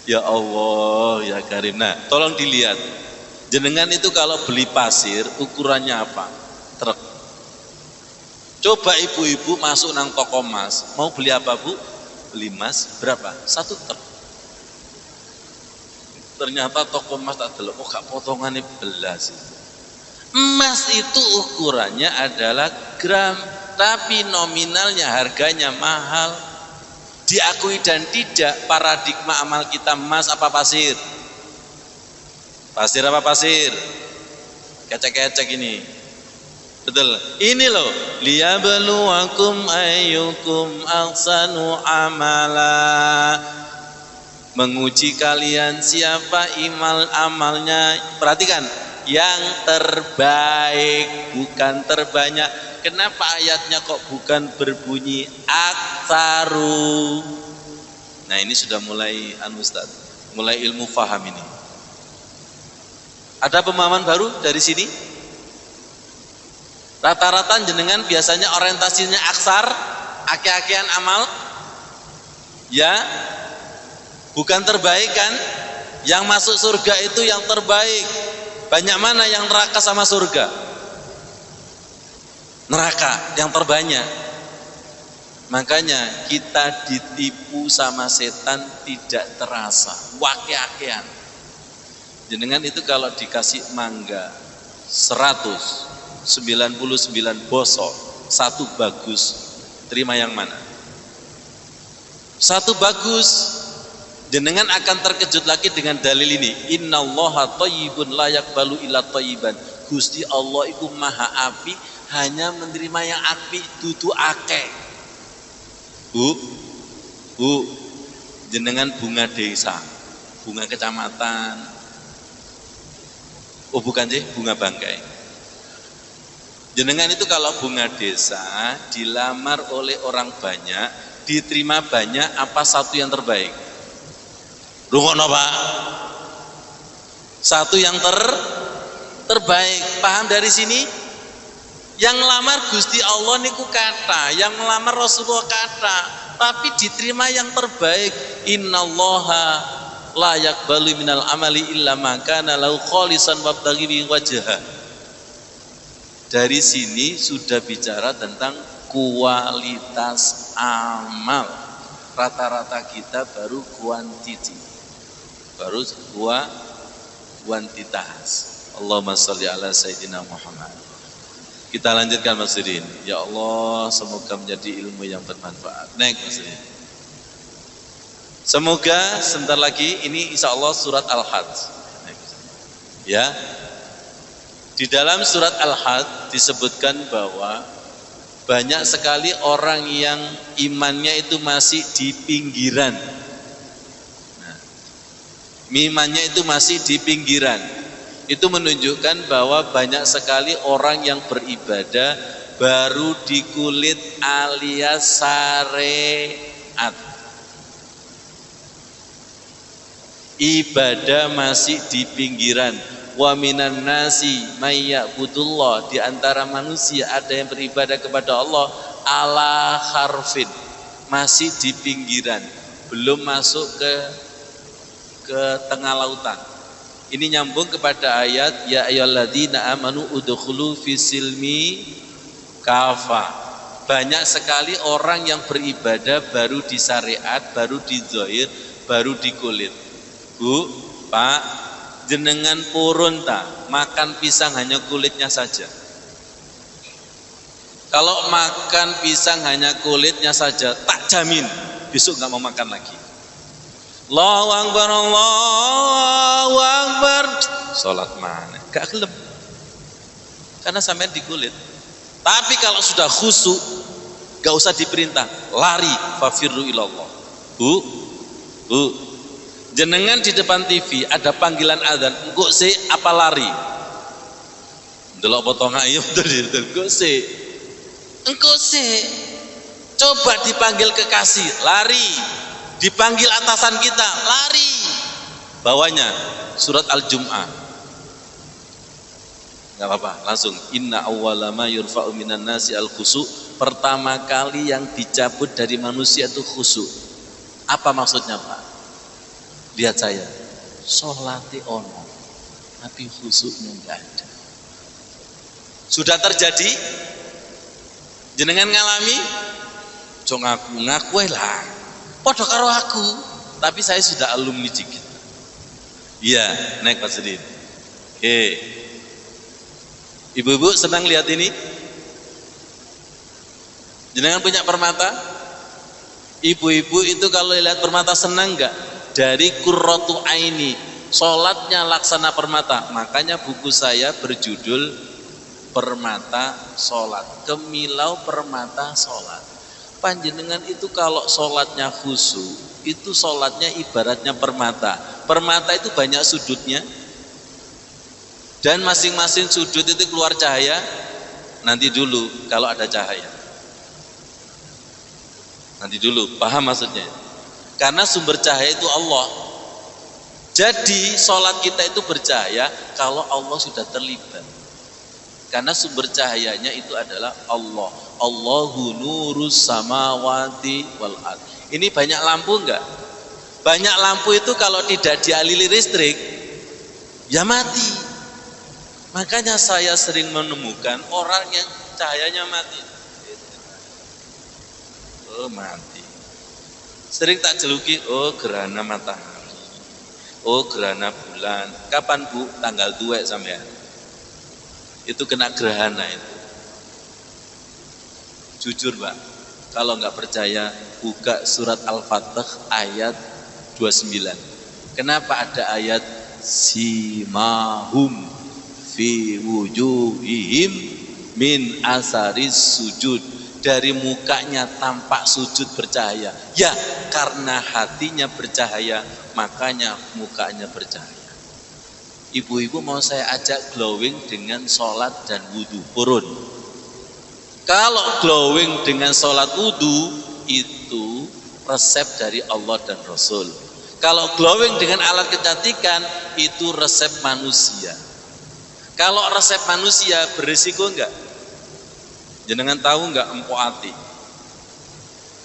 [SPEAKER 3] Ya Allah, ya Karim. Nah, tolong dilihat. Jenengan itu kalau beli pasir ukurannya apa? Truk. Coba ibu-ibu masuk nang toko emas, mau beli apa Bu? Beli emas berapa? 1 truk. Ternyata toko emas tak delok, kok gak potongannya belas itu. Emas itu ukurannya adalah gram, tapi nominalnya harganya mahal. Diakui dan tidak, paradigma amal kita emas apa pasir? Pasir apa pasir? Kecek-kecek ini. Betul. Ini loh, liyabluwakum ayyukum ahsanu amala. Menguji kalian siapa amalnya. Perhatikan, yang terbaik, bukan terbanyak. Kenapa ayatnya kok bukan berbunyi aksaru? Nah ini sudah mulai Ustaz, mulai ilmu faham ini. Ada pemahaman baru dari sini? Rata-rata jenengan biasanya orientasinya aksar, ake-akean amal, ya, bukan terbaik kan? Yang masuk surga itu yang terbaik. Banyak mana yang neraka sama surga? Neraka yang terbanyak. Makanya kita ditipu sama setan tidak terasa. Wake-akean. Jenengan itu kalau dikasih mangga 199 bosok, satu bagus, terima yang mana? Satu bagus. Jenengan akan terkejut lagi dengan dalil ini. Innallaha thayyibun la yaqbalu illa thayyiban. Gusti Allah iku maha api, hanya menerima yang api, dudu akeh. Bu, jenengan bunga desa, bunga kecamatan. Oh bukan sih, bunga bangkai. Jenengan itu kalau bunga desa dilamar oleh orang banyak, diterima banyak, apa satu yang terbaik? Rungokno Pak. Satu yang terbaik. Paham dari sini? Yang melamar Gusti Allah niku kata, yang melamar Rasulullah kata, tapi diterima yang terbaik. Innallaha la yaqbalu minal amali illa ma kana lahu khalisan wabtaghi bi wajha. Dari sini sudah bicara tentang kualitas amal. Rata-rata kita baru kuantiti. Baru kuantitas. Allahumma sholli ala sayyidina Muhammad. Kita lanjutkan Mas Udin. Ya Allah, semoga menjadi ilmu yang bermanfaat. Next Mas Udin. Semoga sebentar lagi ini insya Allah surat Al-Hajj. Ya, di dalam surat Al-Hajj disebutkan bahwa banyak sekali orang yang imannya itu masih di pinggiran. Imannya itu masih di pinggiran. Itu menunjukkan bahwa banyak sekali orang yang beribadah baru di kulit alias syariat. Ibadah masih di pinggiran. Wa minan nasi may ya'budullah, di antara manusia ada yang beribadah kepada Allah ala harfin, masih di pinggiran, belum masuk ke tengah lautan. Ini nyambung kepada ayat ya ayyuhalladzina amanu udkhulu fisilmi kafa. Banyak sekali orang yang beribadah baru di syariat, baru di zahir, baru di kulit. Bu, Pak, jenengan purun ta makan pisang hanya kulitnya saja. Kalau makan pisang hanya kulitnya saja, tak jamin besok nggak mau makan lagi. Allahu Akbar, Allahu Akbar. Salat mana? Gak gelem. Karena sampai di kulit. Tapi kalau sudah khusyuk, gak usah diperintah, lari, fafirru ilallah. Bu, jenengan di depan TV ada panggilan adzan, engko sih apa lari? Delok potong ayam betul, engko sih. Engko sih. Coba dipanggil kekasih, lari. Dipanggil atasan kita, lari. Bawahnya surat Al-Jum'ah. Enggak apa-apa, langsung inna awwala ma yurfa'u minan nasi al-khusu'. Pertama kali yang dicabut dari manusia itu khusyuk. Apa maksudnya, Pak? Lihat saya. Sholati ono, tapi khusyuknya enggak ada. Sudah terjadi? Jenengan ngalami? Jo ngaku lah. Podo karo aku, tapi saya sudah alumni dikit. Iya, naik Pak Sedin. Oke. Ibu-ibu senang lihat ini? Jenengan punya permata? Ibu-ibu itu kalau lihat permata senang enggak? Dari qurratu aini, sholatnya laksana permata. Makanya buku saya berjudul Permata Sholat, Kemilau Permata Sholat. Panjenengan itu kalau sholatnya khusyuk, itu sholatnya ibaratnya permata. Permata itu banyak sudutnya, dan masing-masing sudut itu keluar cahaya. Nanti dulu kalau ada cahaya, nanti dulu, paham maksudnya? Karena sumber cahaya itu Allah. Jadi sholat kita itu bercahaya kalau Allah sudah terlibat. Karena sumber cahayanya itu adalah Allah. Allahu nurus samawati wal ard. Ini banyak lampu enggak? Banyak lampu itu kalau tidak dialiri listrik, ya mati. Makanya saya sering menemukan orang yang cahayanya mati. Oh mati. Sering tak celuki, oh gerhana matahari. Oh, gerhana bulan. Kapan Bu? Tanggal 2 sampean. Itu kena gerhana itu. Jujur Pak, kalau nggak percaya buka surat Al-Fatih ayat 29. Kenapa ada ayat simahum fi wujuhihim min asaris sujud, dari mukanya tampak sujud bercahaya. Ya, karena hatinya bercahaya, makanya mukanya bercahaya. Ibu-ibu mau saya ajak glowing dengan sholat dan wudhu. Purun. Kalau glowing dengan sholat wudhu itu resep dari Allah dan Rasul. Kalau glowing dengan alat kecantikan itu resep manusia. Kalau resep manusia berisiko enggak? Jenengan tahu enggak Empok Ati?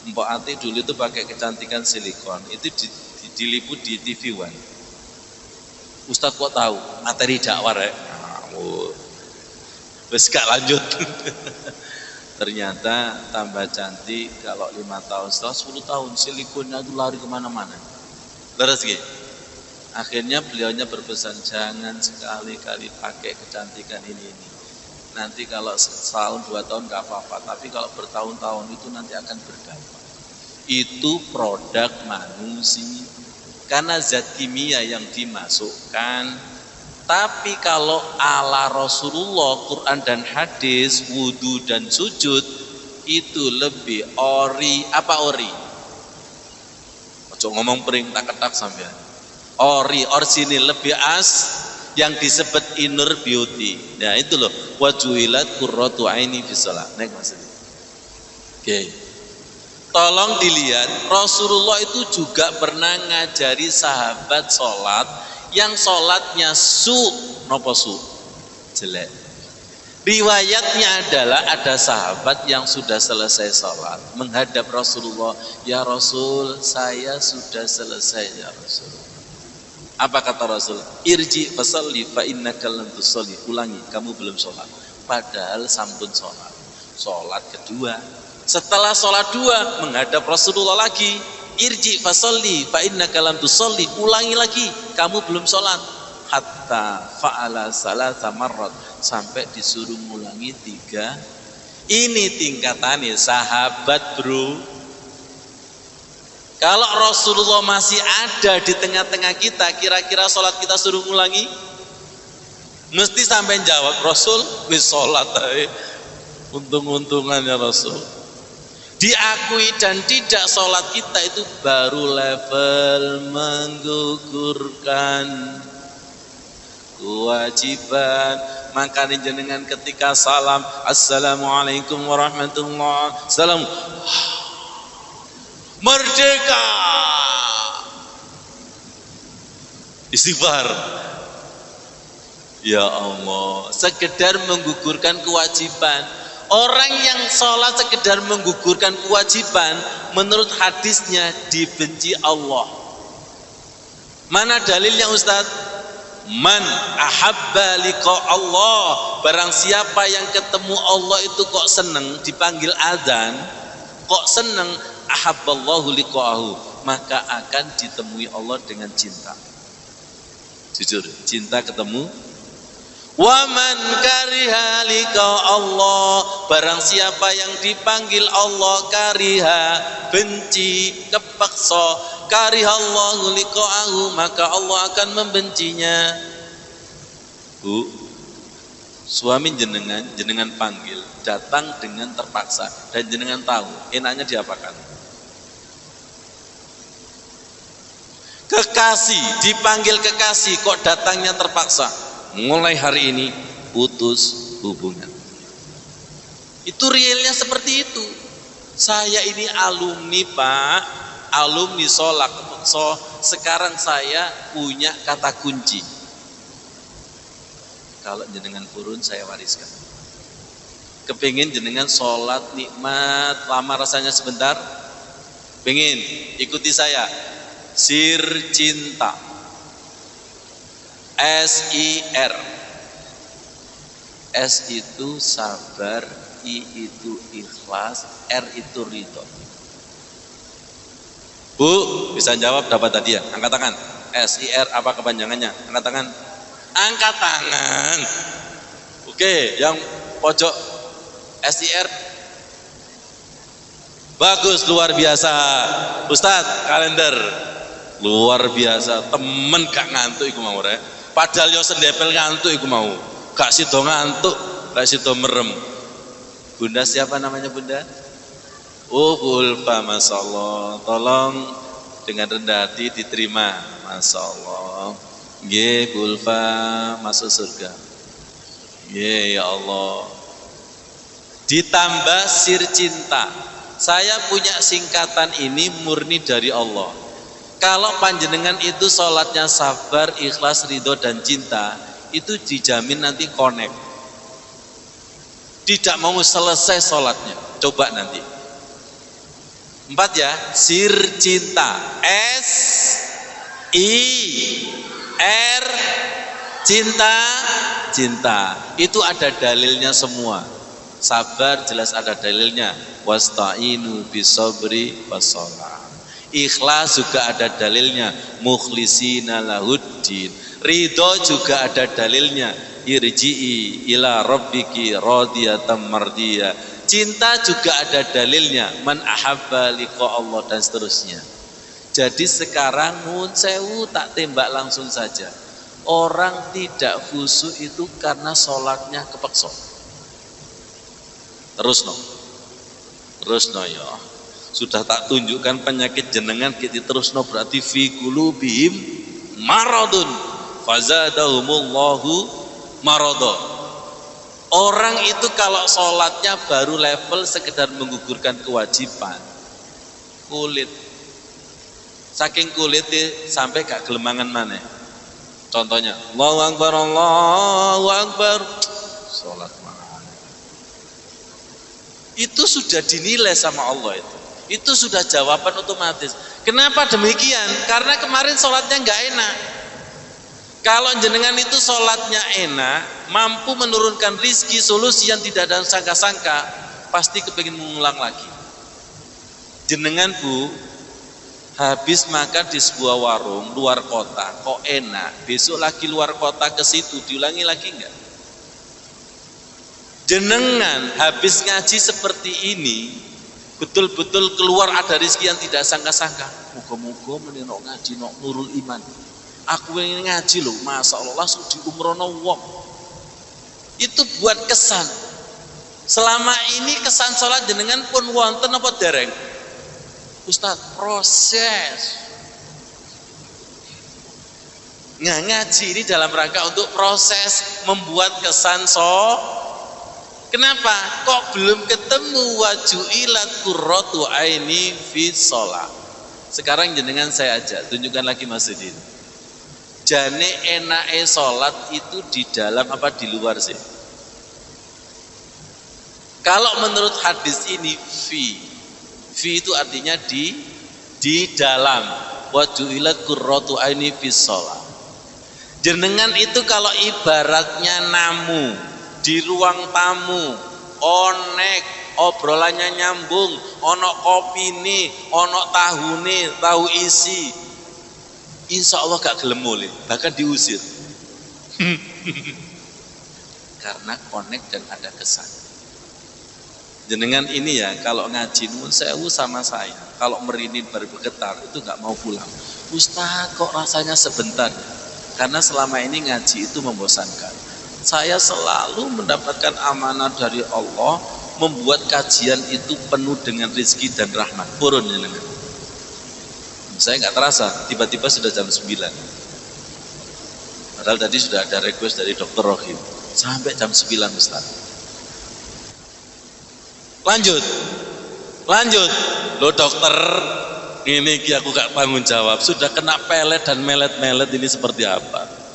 [SPEAKER 3] Empok Ati dulu itu pakai kecantikan silikon. Itu diliput di TV One. Ustadz kok tahu? Materi dakwah ya? Wes gak lanjut. Ternyata tambah cantik kalau 5 tahun, setelah 10 tahun silikonnya itu lari kemana-mana. Terus gitu. Akhirnya beliaunya berpesan, jangan sekali-kali pakai kecantikan ini. Nanti kalau setahun 2 tahun gak apa-apa, tapi kalau bertahun-tahun itu nanti akan berdampak. Itu produk manusia, karena zat kimia yang dimasukkan. Tapi kalau ala Rasulullah, Quran dan hadis, wudhu dan sujud itu lebih ori. Apa ori? Ojo ngomong pering tak ketak sampean. Ori, orisinil, lebih yang disebut inner beauty. Nah itu loh, wajuhilat qurratu aini fi shalah. Nek maksudnya. Oke. Tolong dilihat, Rasulullah itu juga pernah ngajari sahabat sholat yang sholatnya nopo jelek. Riwayatnya adalah ada sahabat yang sudah selesai sholat menghadap Rasulullah, ya Rasul, saya sudah selesai ya Rasul. Apa kata Rasul? Irji fasalli fa innaka lam tusalli. Ulangi, kamu belum sholat. Padahal sampun sholat. Sholat kedua. Setelah sholat 2 menghadap Rasulullah lagi. Irji fasalli fa innaka lam tusalli. Ulangi lagi, kamu belum sholat. Hatta fa'ala salasa marrat, sampai disuruh ngulangi 3. Ini tingkatannya sahabat bro. Kalau Rasulullah masih ada di tengah-tengah kita, kira-kira sholat kita suruh ngulangi? Mesti sampai jawab, Rasul wis sholat aja. Untung-untungan ya Rasul. Diakui dan tidak sholat kita itu baru level menggugurkan kewajiban. Makanya jenengan ketika salam, assalamualaikum warahmatullahi wabarakatuh, merdeka, istighfar. Ya Allah, sekedar menggugurkan kewajiban. Orang yang sholat sekedar menggugurkan kewajiban, menurut hadisnya dibenci Allah. Mana dalilnya Ustaz? Man ahabba liqa Allah, barang siapa yang ketemu Allah itu kok seneng, dipanggil adzan kok seneng, ahabballahu liqa'ahu, maka akan ditemui Allah dengan cinta. Jujur, cinta ketemu. Wa man kariha liqa Allah, barang siapa yang dipanggil Allah kariha, benci, kepaksa, karihallahu liqa'ahu, maka Allah akan membencinya. Bu, suami jenengan panggil, datang dengan terpaksa, dan jenengan tahu enaknya diapakan. Kekasih dipanggil kekasih kok datangnya terpaksa, mulai hari ini putus hubungan. Itu realnya seperti itu. Saya ini alumni Pak, alumni Solak. Sekarang saya punya kata kunci. Kalau jenengan purun saya wariskan. Kepingin jenengan sholat nikmat, lama rasanya sebentar. Pengen ikuti saya. Sir cinta. SIR. S itu sabar, I itu ikhlas, R itu ridho. Bu, bisa jawab dapat hadiah. Angkat tangan. SIR apa kepanjangannya? Angkat tangan. Angkat tangan. Oke, yang pojok SIR. Bagus, luar biasa. Ustadz, kalender. Luar biasa. Temen gak ngantuk iku mau rek. Padahal yo sendepel ngantuk iku mau. Gak sido ngantuk, gak sido merem. Bunda siapa namanya Bunda? Oh, Bu Ulfa, Masya Allah. Tolong dengan rendah hati diterima. Masya Allah. Nggih, Bu Ulfa masuk surga. Nggih, ya Allah. Ditambah sir cinta. Saya punya singkatan ini murni dari Allah. Kalau panjenengan itu sholatnya sabar, ikhlas, ridho, dan cinta, itu dijamin nanti connect. Tidak mau selesai sholatnya. Coba nanti. 4 ya, sir cinta. S I R cinta, cinta. Itu ada dalilnya semua. Sabar jelas ada dalilnya. Wasta'inu bisabri wassalah. Ikhlas juga ada dalilnya. Mukhlisina lahuddin. Ridho juga ada dalilnya. Irji'i ila rabbiki radiyatan mardiyah. Cinta juga ada dalilnya, man ahabba liqa Allah, dan seterusnya. Jadi sekarang nun sewu tak tembak langsung saja. Orang tidak khusyuk itu karena sholatnya kepeksa. Terus no ya. Sudah tak tunjukkan penyakit jenengan kita terus no, berarti fi qulubihim maradun fazadahumullahu maradha. Orang itu kalau sholatnya baru level sekedar menggugurkan kewajiban, kulit, saking kulitnya sampai gak gelemangan mana. Contohnya, Allahu Akbar, Allahu Akbar, sholat mana? Itu sudah dinilai sama Allah itu. Itu sudah jawaban otomatis. Kenapa demikian? Karena kemarin sholatnya nggak enak. Kalau jenengan itu sholatnya enak, mampu menurunkan rizki, solusi yang tidak ada sangka-sangka, pasti kepingin mengulang lagi. Jenengan Bu, habis makan di sebuah warung luar kota, kok enak, besok lagi luar kota ke situ, diulangi lagi enggak? Jenengan habis ngaji seperti ini, betul-betul keluar ada rizki yang tidak sangka-sangka. Moga-moga menenok ngaji nok nurul iman. Aku ingin ngaji loh, Masya Allah langsung diumrono wong. Itu buat kesan. Selama ini kesan sholat jenengan pun wonten apa dereng? Ustadz, proses. Ngaji ini dalam rangka untuk proses membuat kesan Kenapa? Kok belum ketemu wajuilat qurratu aini fi sholat. Sekarang jenengan saya ajak, tunjukkan lagi Mas Udin. Jane enake sholat itu di dalam apa di luar sih? Kalau menurut hadis ini fi itu artinya di dalam. Wajuilat qurratu aini fi sholat. Jenengan itu kalau ibaratnya namu di ruang tamu, onek, obrolannya nyambung, ono kopine, ono tahune, tahu isi. Insya Allah gak gelem mulih, bahkan diusir. Karena connect dan ada kesan. Jenengan ini ya, kalau ngaji nuwun sewu sama saya, kalau merinin baru bergetar itu gak mau pulang. Ustaz kok rasanya sebentar? Karena selama ini ngaji itu membosankan. Saya selalu mendapatkan amanah dari Allah, membuat kajian itu penuh dengan rizki dan rahmat. Purun jenengan. Saya nggak terasa, tiba-tiba sudah jam 9. Padahal tadi sudah ada request dari Dr. Rohim. Sampai jam 9 Ustaz. Lanjut. Loh dokter, ini aku gak tanggung jawab. Sudah kena pelet dan melet-melet ini seperti apa?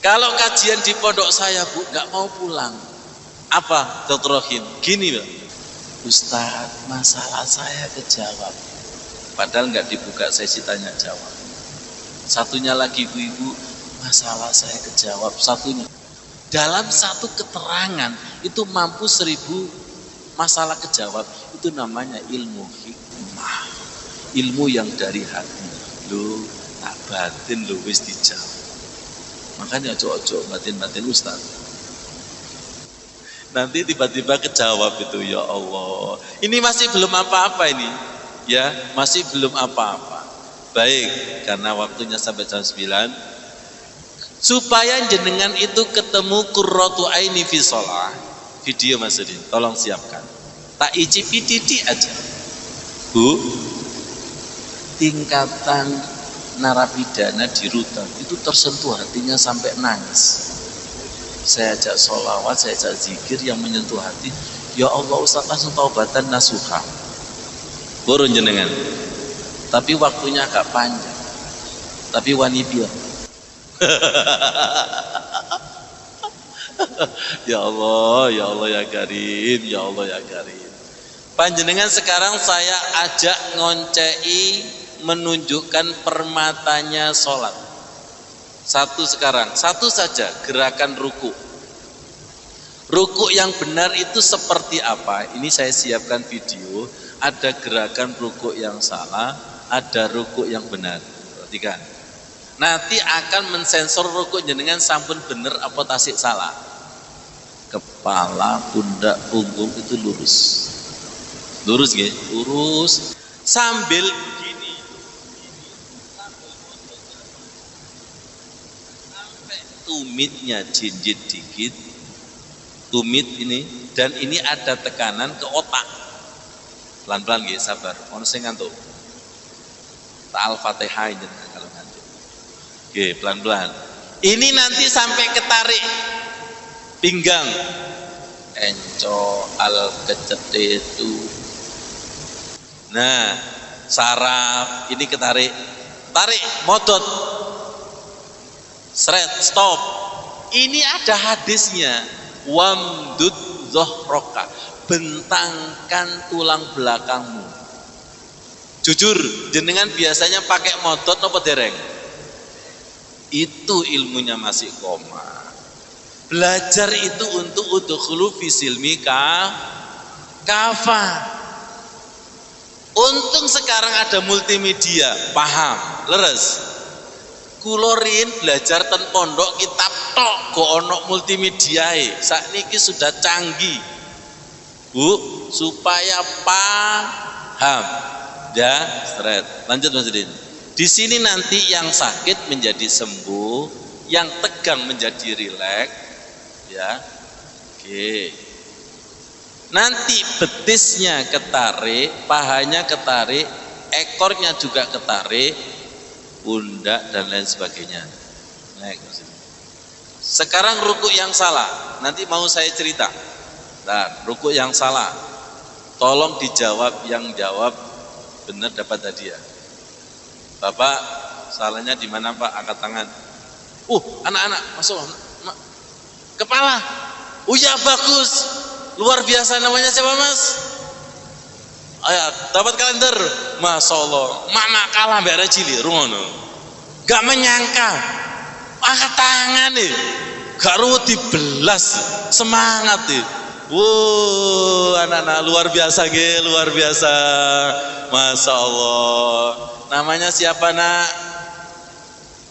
[SPEAKER 3] Kalau kajian di pondok saya Bu, gak mau pulang. Apa Dr. Rohim? Gini loh. Ustaz, masalah saya kejawab. Padahal nggak dibuka sesi tanya jawab. Satunya lagi ibu-ibu, masalah saya kejawab. Satunya dalam satu keterangan itu mampu 1000 masalah kejawab. Itu namanya ilmu hikmah, ilmu yang dari hati. Loh, tak batin lho wis dijawab. Makanya ojo-ojo batin-batin Ustaz. Nanti tiba-tiba kejawab itu, ya Allah. Ini masih belum apa-apa ini. Ya, masih belum apa-apa. Baik, karena waktunya sampai jam 9. Supaya jenengan itu ketemu qurratu aini fi shalah. Video Mas Udin, tolong siapkan. Tak icipi titik aja. Bu, tingkatan narapidana di rutan itu tersentuh hatinya sampai nangis. Saya ajak sholawat, saya ajak zikir yang menyentuh hati. Ya Allah Ustaz, langsung taubatan nasuha. Burun jenengan. Tapi waktunya agak panjang. Tapi wanita. Ya Allah ya Karim, ya Allah ya Karim. Panjenengan sekarang saya ajak ngoncei menunjukkan permatanya sholat. Satu sekarang, satu saja gerakan ruku. Ruku yang benar itu seperti apa? Ini saya siapkan video. Ada gerakan ruku yang salah, ada ruku yang benar. Perhatikan. Nanti akan mensensor ruku jenengan sampun bener apa tasik salah. Kepala, pundak, punggung itu lurus. Lurus nggih? Lurus. Sambil begini. Sampai tumitnya jinjit dikit. Tumit ini, dan ini ada tekanan ke otak. Pelan-pelan nggih, sabar. Ono sing ngantuk. Ta Al-Fatihah jenengan kalau ngantuk. Oke, pelan-pelan. Ini nanti sampai ketarik pinggang, enco al kecetetu. Nah, saraf ini ketarik, tarik, modot, seret, stop. Ini ada hadisnya. Wamdud zohroka, bentangkan tulang belakangmu. Jujur, jenengan biasanya pakai modot apa dereng? Itu ilmunya masih koma. Belajar itu untuk udkhulu fi silmi kafa. Untung sekarang ada multimedia, paham, leres. Kulorin belajar ten pondok kitab tok go ono multimediae. Sakniki sudah canggih. Bu, supaya paham. Ya, seret. Lanjut Mas Udin. Di sini nanti yang sakit menjadi sembuh, yang tegang menjadi rileks, ya. Oke. Nanti betisnya ketarik, pahanya ketarik, ekornya juga ketarik, pundak dan lain sebagainya. Naik. Sekarang ruku yang salah, nanti mau saya cerita. Nah, ruku yang salah, tolong dijawab, yang jawab benar dapat hadiah. Bapak, salahnya di mana Pak? Angkat tangan. Anak-anak, masuk. Kepala. Ya bagus. Luar biasa, namanya siapa Mas? Ayo, dapat kalender. Masya Allah. Mana kalah mbak Rajili, rungono. Gak menyangka. Angkat tangan nih. Gak ruwet dibelas. Semangat nih. Anak-anak luar biasa ge, luar biasa. Masya Allah. Namanya siapa nak?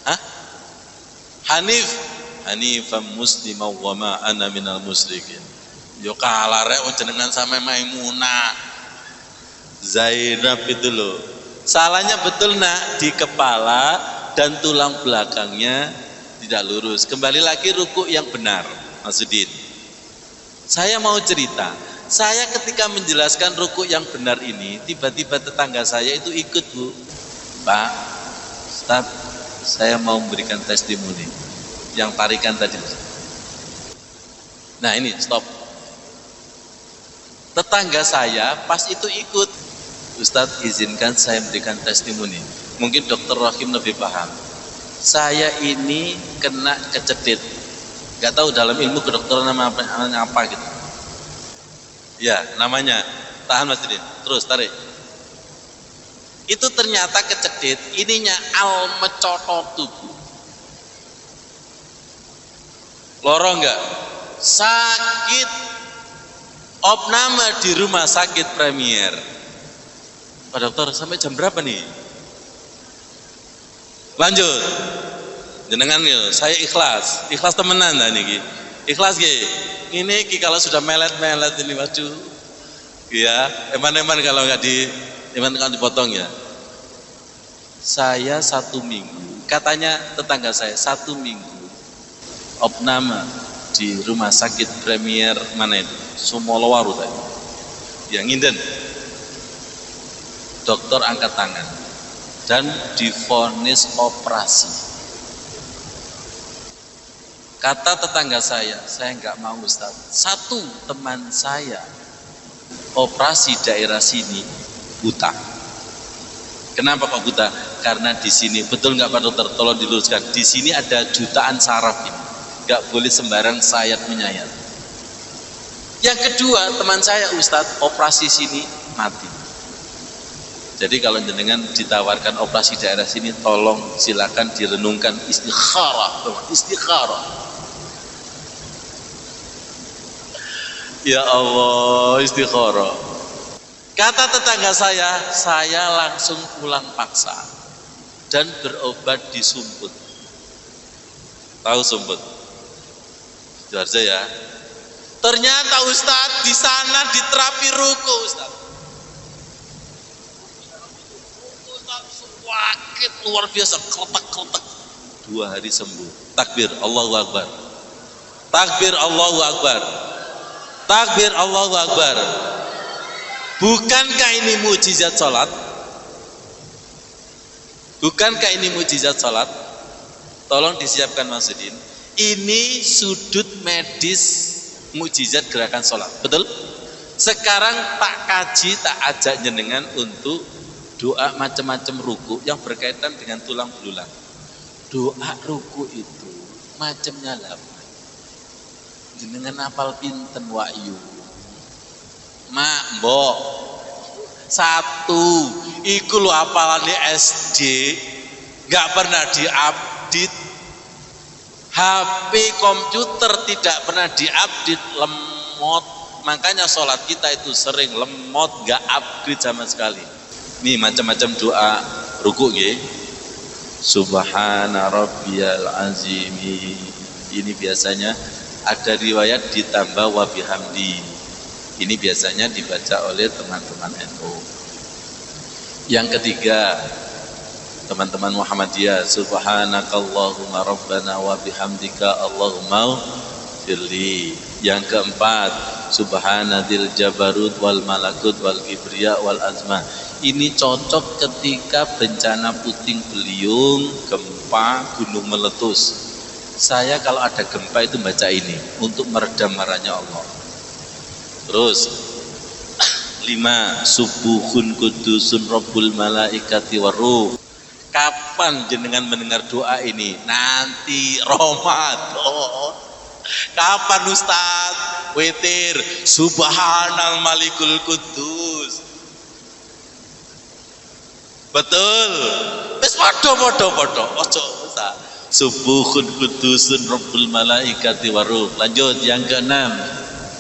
[SPEAKER 3] Hah? Hanifam muslimah wa ma ana minal musyrikin. Yo kalah rek jenengan sama Maimunah. Zainab itu loh. Salahnya betul nak, di kepala dan tulang belakangnya tidak lurus. Kembali lagi ruku yang benar, Mas Udin. Saya mau cerita, saya ketika menjelaskan ruku yang benar ini, tiba-tiba tetangga saya itu ikut, Bu. Pak, Ustaz, saya mau memberikan testimoni yang tarikan tadi. Nah ini, stop. Tetangga saya pas itu ikut. Ustaz, izinkan saya memberikan testimoni. Mungkin Dokter Rahim lebih paham. Saya ini kena kecetit. Gak tahu dalam ilmu kedokteran namanya apa gitu. Ya, namanya. Tahan Mas Didin. Terus tarik. Itu ternyata kecetit, ininya al-mecototu. Loro enggak? Sakit. Opname di rumah sakit Premier. Pak dokter, sampai jam berapa nih? Lanjut. Jenengan yo, saya ikhlas temenan lah niki. Ikhlas nggih. Ini kalau sudah melet-melet ini waduh. Ya, eman-eman kalau nggak dipotong ya. Saya 1 minggu, katanya tetangga saya 1 minggu opname di rumah sakit Premier mana itu? Sumolowaru tadi. Yang Nginden. Dokter angkat tangan dan divonis operasi. Kata tetangga saya nggak mau Ustaz. 1 teman saya operasi daerah sini buta. Kenapa kok buta? Karena di sini, betul nggak Pak Dokter? Tolong diluruskan. Di sini ada jutaan saraf ini, nggak boleh sembarang sayat menyayat. Yang kedua, teman saya Ustadz operasi sini mati. Jadi kalau jenengan ditawarkan operasi daerah sini, tolong silakan direnungkan istikharah, istikharah. Ya Allah, istikharah. Kata tetangga saya langsung pulang paksa dan berobat di Sumput. Tahu Sumput? Sidoarjo ya. Ternyata Ustadz di sana diterapi ruku Ustadz. Sakit luar biasa, kretek-kretek. 2 hari sembuh. Takbir, Allahu Akbar. Takbir, Allahu Akbar. Takbir, Allahu Akbar. Bukankah ini mukjizat salat? Bukankah ini mukjizat salat? Tolong disiapkan Mas Udin. Ini sudut medis mukjizat gerakan salat. Betul? Sekarang tak kaji, tak ajak jenengan untuk doa macam-macam ruku yang berkaitan dengan tulang belulang. Doa ruku itu macamnya lah. Jenengan hafal pinten wahyu. Mak, mbok. 1 iku lho hafalane SD, enggak pernah diupdate. HP komputer tidak pernah diupdate, lemot. Makanya sholat kita itu sering lemot, enggak upgrade sama sekali. Nih macam-macam doa ruku nggih. Subhana rabbiyal azimi. Ini biasanya ada riwayat ditambah wa bihamdi. Ini biasanya dibaca oleh teman-teman NU. Yang ketiga, teman-teman Muhammadiyah, subhanakallahumma rabbana wa bihamdika Allahumma firli. Yang keempat, subhanadzil jabarut wal malakut wal kibriya wal azmah. Ini cocok ketika bencana puting beliung, gempa, gunung meletus. Saya kalau ada gempa itu baca ini untuk meredam marahnya Allah. Terus 5, subuhun kudusun rabbul malaikati waruh. Kapan jenengan mendengar doa ini? Nanti Ramadan. Kapan Ustaz? Witir, subhanal malikul kudus. Betul. Wis padha. Ojo Ustaz. Subuhun kudusun rabbul malaikati waruh. Lanjut yang ke-6.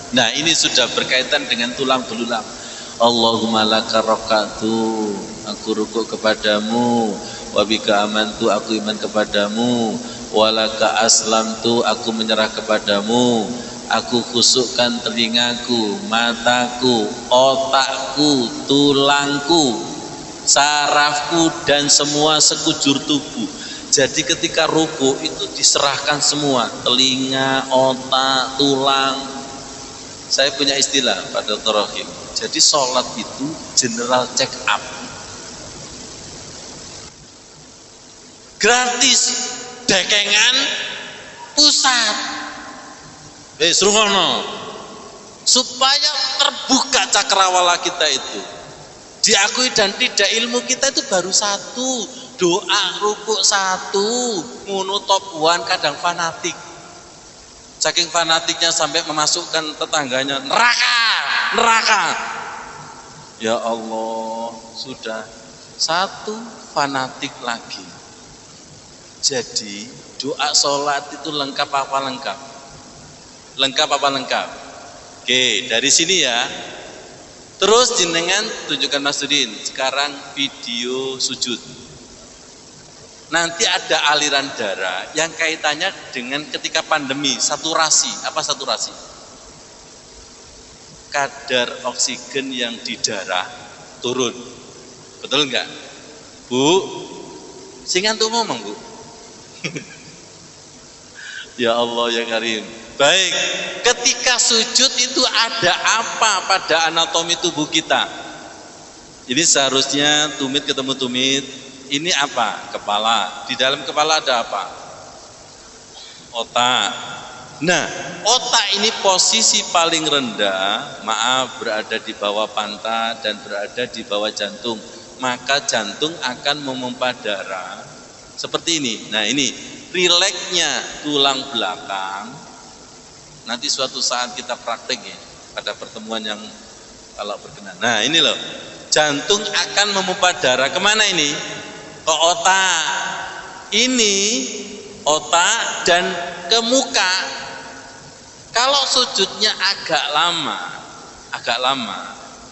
[SPEAKER 3] Nah, ini sudah berkaitan dengan tulang belulang. Allahumma laka raka'tu, aku rukuk kepadamu, wa bika amantu, aku iman kepadamu, wa laka aslamtu, aku menyerah kepadamu, aku khusukkan telingaku, mataku, otakku, tulangku, sarafku dan semua sekujur tubuh. Jadi ketika rukuk itu diserahkan semua, telinga, otak, tulang. Saya punya istilah pada Dr. Rohim. Jadi sholat itu general check up. Gratis, dekengan, pusat. Serungono. Supaya terbuka cakrawala kita itu. Diakui dan tidak, ilmu kita itu baru 1. Doa rukuk 1. Ngono top 1 kadang fanatik. Saking fanatiknya sampai memasukkan tetangganya neraka. Ya Allah, sudah 1 fanatik lagi. Jadi doa sholat itu lengkap apa lengkap? Lengkap apa lengkap? Oke, dari sini ya. Terus jenengan tunjukkan Mas Udin. Sekarang video sujud. Nanti ada aliran darah yang kaitannya dengan ketika pandemi, saturasi. Apa saturasi? Kadar oksigen yang di darah turun. Betul enggak? Bu, sing ngantuk ngomong, Bu. Ya Allah ya Karim. Baik, ketika sujud itu ada apa pada anatomi tubuh kita? Ini seharusnya tumit ketemu tumit. Ini apa? Kepala. Di dalam kepala ada apa? Otak. Nah, otak ini posisi paling rendah, maaf, berada di bawah pantat dan berada di bawah jantung. Maka jantung akan memompa darah seperti ini. Nah, ini rileksnya tulang belakang. Nanti suatu saat kita praktek ya pada pertemuan yang kalau berkenan. Nah, ini loh, jantung akan memompa darah kemana ini? Ke otak. Ini otak dan ke muka. Kalau sujudnya agak lama,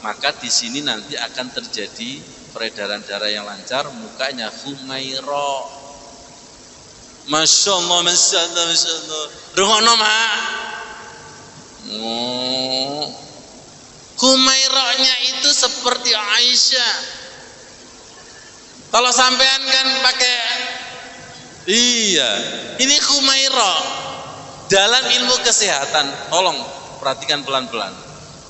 [SPEAKER 3] maka di sini nanti akan terjadi peredaran darah yang lancar, mukanya Humaira. Masya Allah, Masya Allah, Masya Allah. Rungono mak. Humairanya itu seperti Aisyah. Kalau sampean kan pakai, iya, ini Humaira. Dalam ilmu kesehatan, tolong perhatikan pelan-pelan.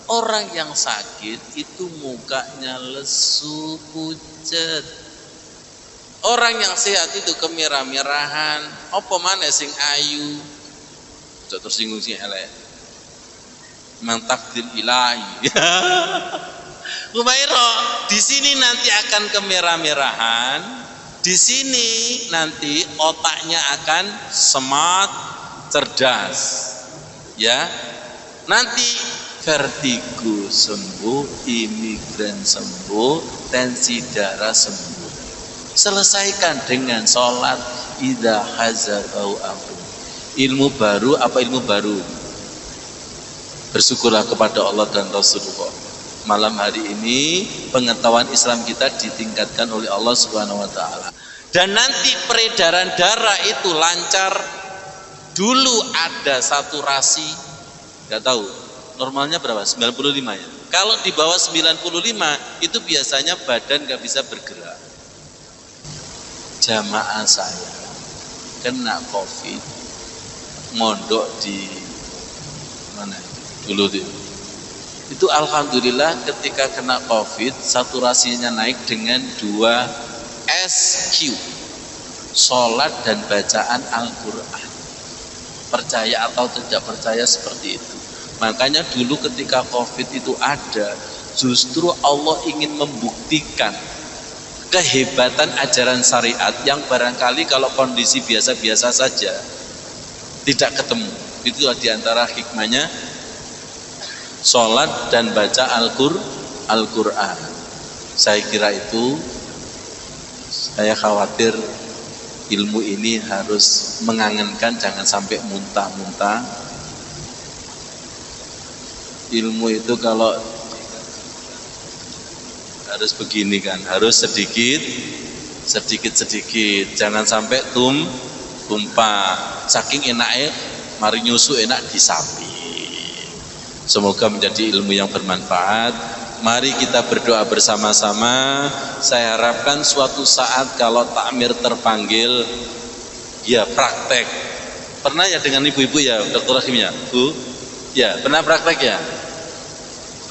[SPEAKER 3] Orang yang sakit itu mukanya lesu, pucet. Orang yang sehat itu kemerah-merahan. Apa maneh sing ayu? Aja tersinggung sing elek. Memang takdir ilahi. Humaira, di sini nanti akan kemerah-merahan. Di sini nanti otaknya akan smart, cerdas. Ya. Nanti vertigo sembuh, imigran sembuh, tensi darah sembuh. Selesaikan dengan sholat idza hazabau amru. Ilmu baru apa ilmu baru? Bersyukurlah kepada Allah dan Rasulullah. Malam hari ini pengetahuan Islam kita ditingkatkan oleh Allah Subhanahu wa taala. Dan nanti peredaran darah itu lancar. Dulu ada saturasi, enggak tahu. Normalnya berapa? 95 ya. Kalau di bawah 95 itu biasanya badan enggak bisa bergerak. Jamaah saya kena COVID, mondok di mana dulu itu alhamdulillah ketika kena COVID saturasinya naik dengan 2 SQ, sholat dan bacaan Al-Quran. Percaya atau tidak percaya seperti itu. Makanya dulu ketika COVID itu ada, justru Allah ingin membuktikan kehebatan ajaran syariat yang barangkali kalau kondisi biasa-biasa saja tidak ketemu. Itu diantara hikmahnya sholat dan baca Al-Quran. Saya kira itu, saya khawatir ilmu ini harus mengangenkan, jangan sampai muntah-muntah. Ilmu itu kalau harus begini kan, harus sedikit, jangan sampai tumpah. Saking enaknya, mari nyusu enak disapi. Semoga menjadi ilmu yang bermanfaat. Mari kita berdoa bersama-sama. Saya harapkan suatu saat kalau takmir terpanggil, ya praktek. Pernah ya dengan ibu-ibu ya, Dr. Rahim ya, Bu? Ya, pernah praktek ya?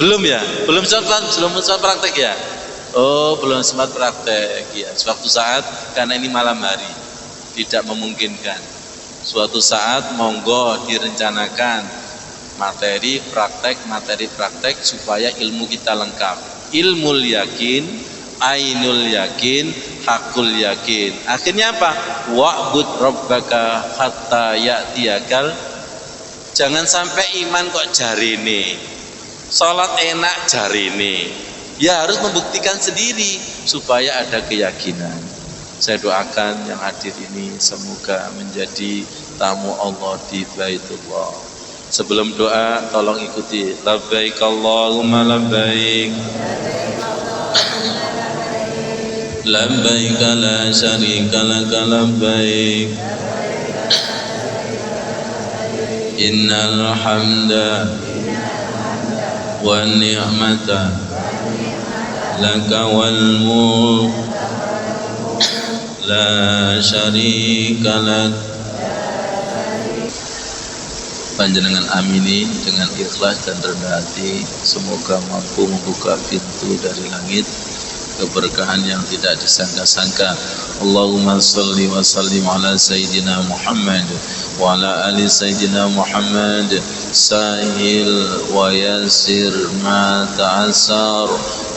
[SPEAKER 3] Belum ya? Belum sempat praktek ya? Oh, belum sempat praktek ya. Suatu saat, karena ini malam hari, tidak memungkinkan. Suatu saat monggo direncanakan materi praktek supaya ilmu kita lengkap. Ilmul yakin, ainul yakin, hakul yakin. Akhirnya apa? Wa'bud rabbaka hatta ya'tiyakal. Jangan sampai iman kok jarine, salat enak jarine. Ya harus membuktikan sendiri supaya ada keyakinan. Saya doakan yang hadir ini semoga menjadi tamu Allah di Baitullah. Sebelum doa tolong ikuti labbaik Allahumma labbaik. لبيك لا شريك لك لبيك إن الحمد والنعمة لك والملك لا شريك لك. Panjenengan amini dengan ikhlas dan rendah hati, semoga mampu membuka pintu dari langit keberkahan yang tidak disangka-sangka. Allahumma salli wa sallim ala Sayyidina Muhammad wa ala ali Sayyidina Muhammad. Sahil wa yasir ma ta'asar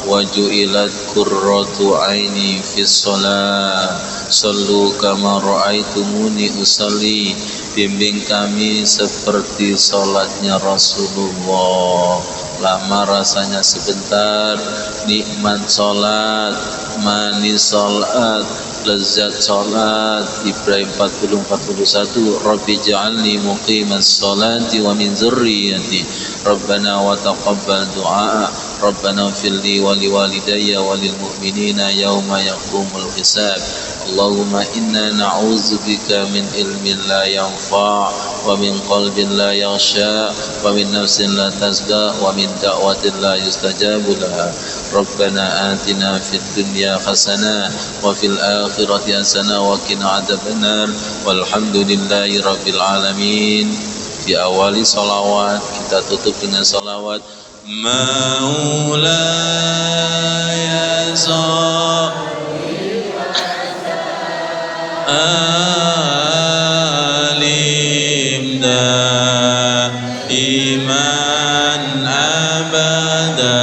[SPEAKER 3] wa ju'ilat qurratu aini fis shalah. Sallu kama ra'aitumuni usalli. Bimbing kami seperti salatnya Rasulullah. Lama rasanya sebentar, nikmat salat, manis salat, lezat salat. Ibrahim 40-41. Rabbi ja'alni muqimas salati wa min zurriyati. Rabbana wa taqabbal du'a. Rabbana firli wa liwalidayya wa lil mu'minina yawma yaqumul hisab. Allahumma inna na'udzubika min ilmin la yanfa' wa min qalbin la yakhsha wa min nafsin la tazda wa min da'watin la yustajabu laha. Rabbana atina fid dunya hasanah wa fil akhirati hasanah wa qina adzabannar. Walhamdulillahi rabbil alamin. Di awali salawat kita tutup dengan salawat. Maulaya alim iman abada.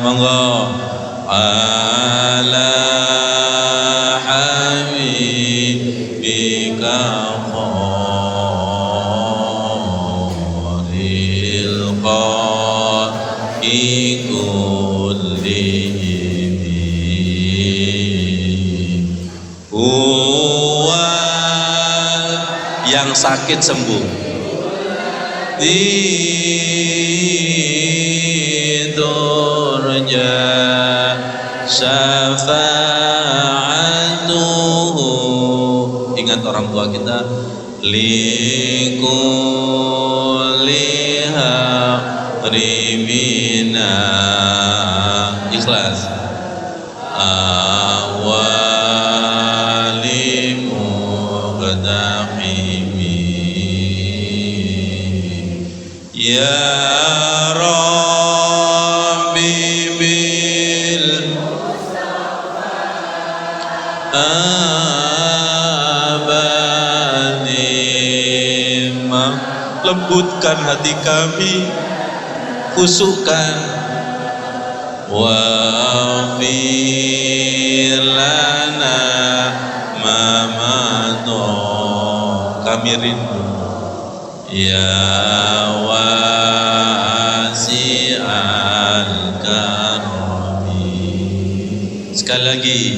[SPEAKER 3] Monggo ala habibika khairil khalqi kullihim. Yang sakit sembuh, tidurnya syafa'atuhu. Ingat orang tua kita, likuliha rimina. Ikhlas. Ya Rabbi bil abadi, lembutkan hati kami, khusyukkan. Waghfir lana ma madha, kami rindu. Ya wasi'al karami. Sekali lagi,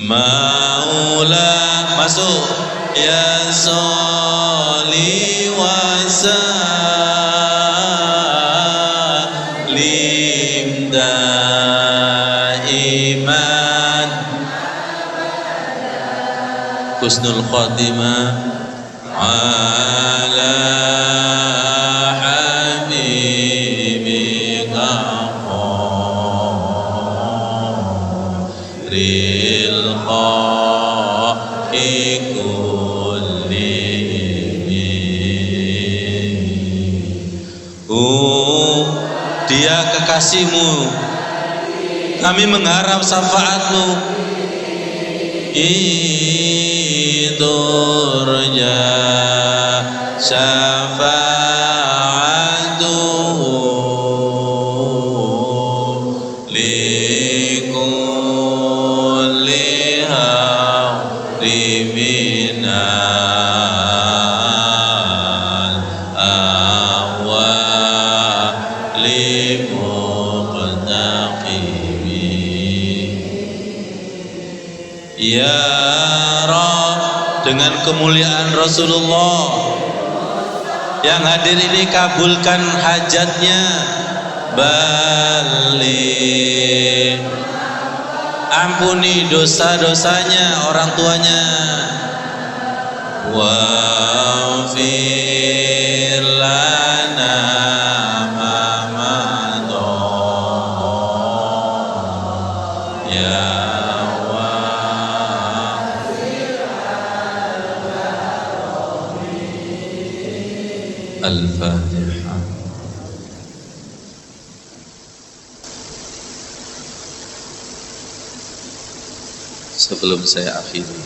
[SPEAKER 3] Maula, masuk. Ya sholli wa sallim daiman husnul khatimah ala habibika khairil khalqi kullihim. Dia kekasihmu, kami mengharap syafaatmu. Idurja syafa'atuhu likulliha riminal ahwali muqtaqimi. Ya dengan kemuliaan Rasulullah yang hadir ini, kabulkan hajatnya. Balik ampuni dosa-dosanya orang tuanya. Waghfir lana ma madha ya Al-Fatihah. Sebelum saya akhiri,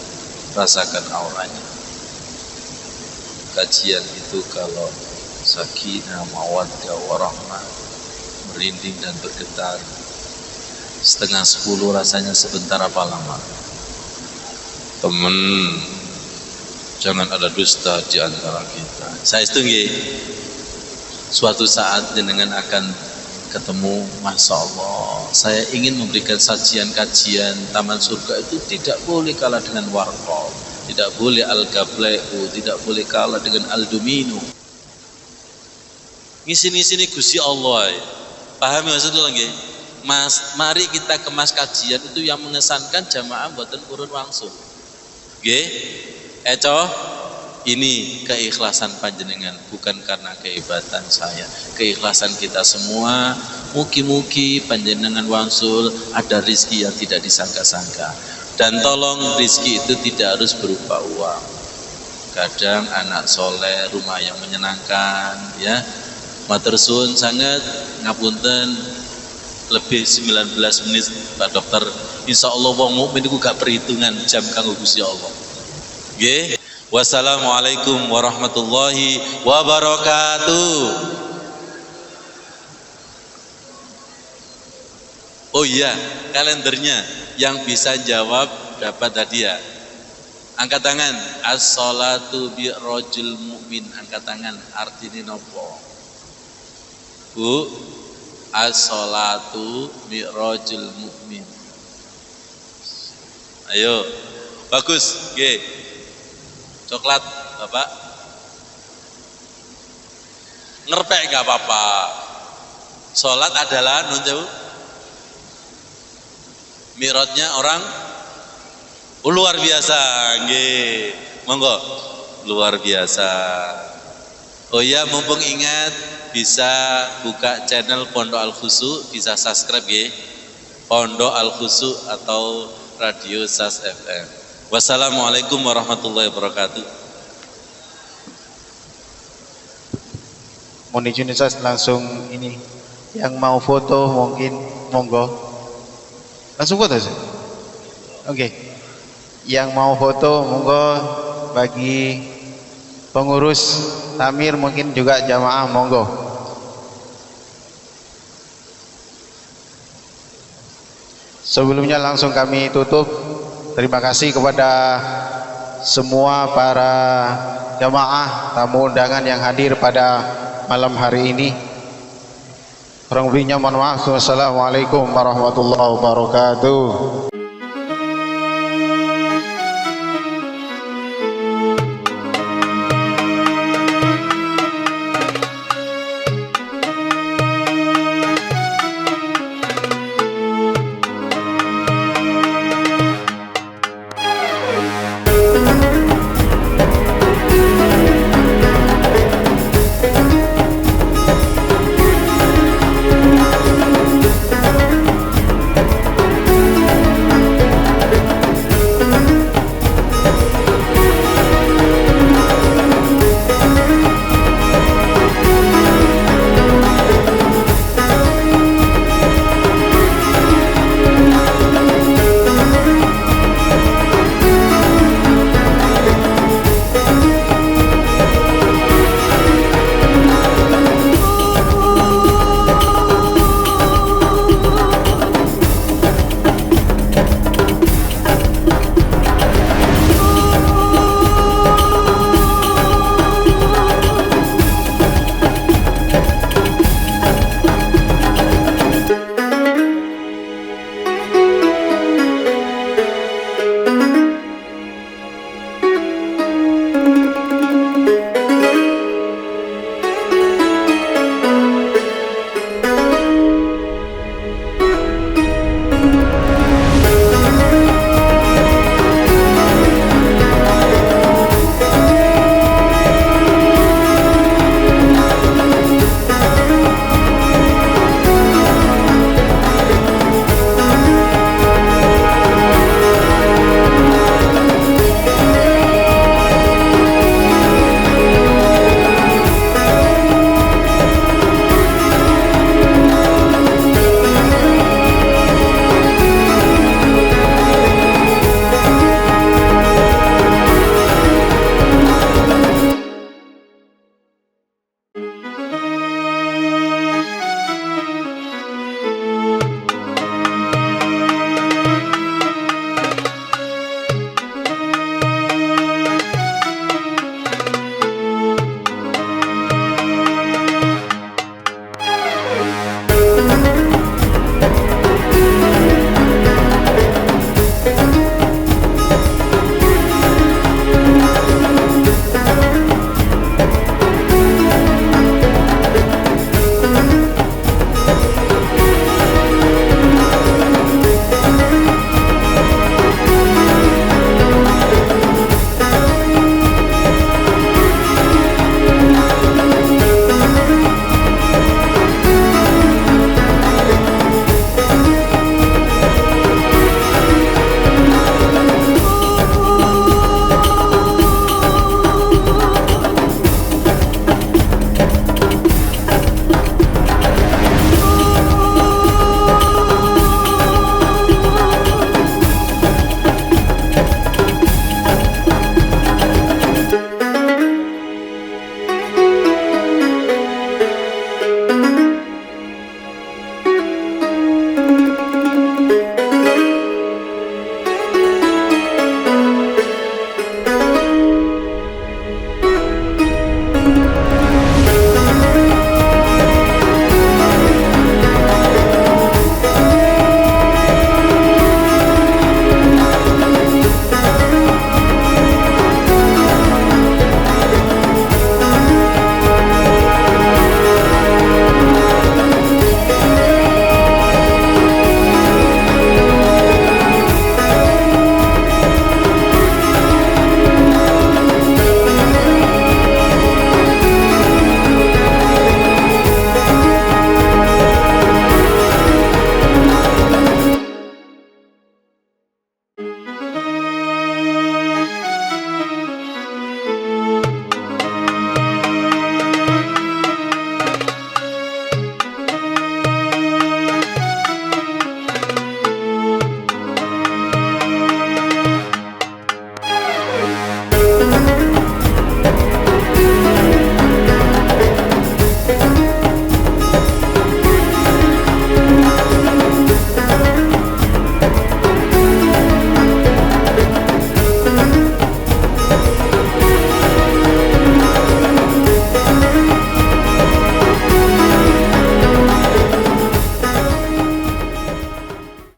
[SPEAKER 3] rasakan auranya. Kajian itu kalau sakinah, mawaddah, warahmah, merinding dan bergetar. 9:30 rasanya sebentar apa lama? Temen, jangan ada dusta di antara kita. Saya setuju. Suatu saat jenengan akan ketemu, Masya Allah. Saya ingin memberikan sajian kajian Taman Surga itu tidak boleh kalah dengan warqah, tidak boleh al-gableu, tidak boleh kalah dengan al-duminu. Ngisi-ngisi Gusti Allah. Paham maksudnya lagi? Mas, mari kita kemas kajian itu yang mengesankan jamaah mboten urun wangsul. Nggih? Ini keikhlasan panjenengan, bukan karena kehebatan saya. Keikhlasan kita semua. Mugi-mugi panjenengan wangsul ada rizki yang tidak disangka-sangka. Dan tolong rizki itu tidak harus berupa uang. Kadang anak soleh, rumah yang menyenangkan, ya. Matur suwun sangat, ngapunten, lebih 19 menit Pak Dokter. Insya Allah wong mukmin iku gak perhitungan jam kanggo Gusti Allah. Nggih. Wassalamualaikum warahmatullahi wabarakatuh. Oh iya, kalendernya yang bisa jawab dapat hadiah. Angkat tangan. As-sholatu bi rajul mukmin. Angkat tangan. Artine nopo? Bu, as-sholatu bi rajul mukmin. Ayo. Bagus, nggih. Coklat, Bapak. Ngerpek gak apa-apa. Sholat adalah nunjuk mi'rajnya orang luar biasa. Nggih. Monggo. Luar biasa. Oh iya, mumpung ingat bisa buka channel Pondok Al-Khusu, bisa subscribe nggih. Pondok Al-Khusu atau Radio SAS FM. Wassalamualaikum warahmatullahi wabarakatuh.
[SPEAKER 1] Mohon izin Ustaz, langsung ini yang mau foto mungkin monggo. Langsung foto Ustaz. Oke. Yang mau foto monggo, bagi pengurus takmir mungkin juga jamaah monggo. Sebelumnya langsung kami tutup. Terima kasih kepada semua para jamaah tamu undangan yang hadir pada malam hari ini. Kurang lebihnya mohon maaf. Wassalamualaikum warahmatullahi wabarakatuh.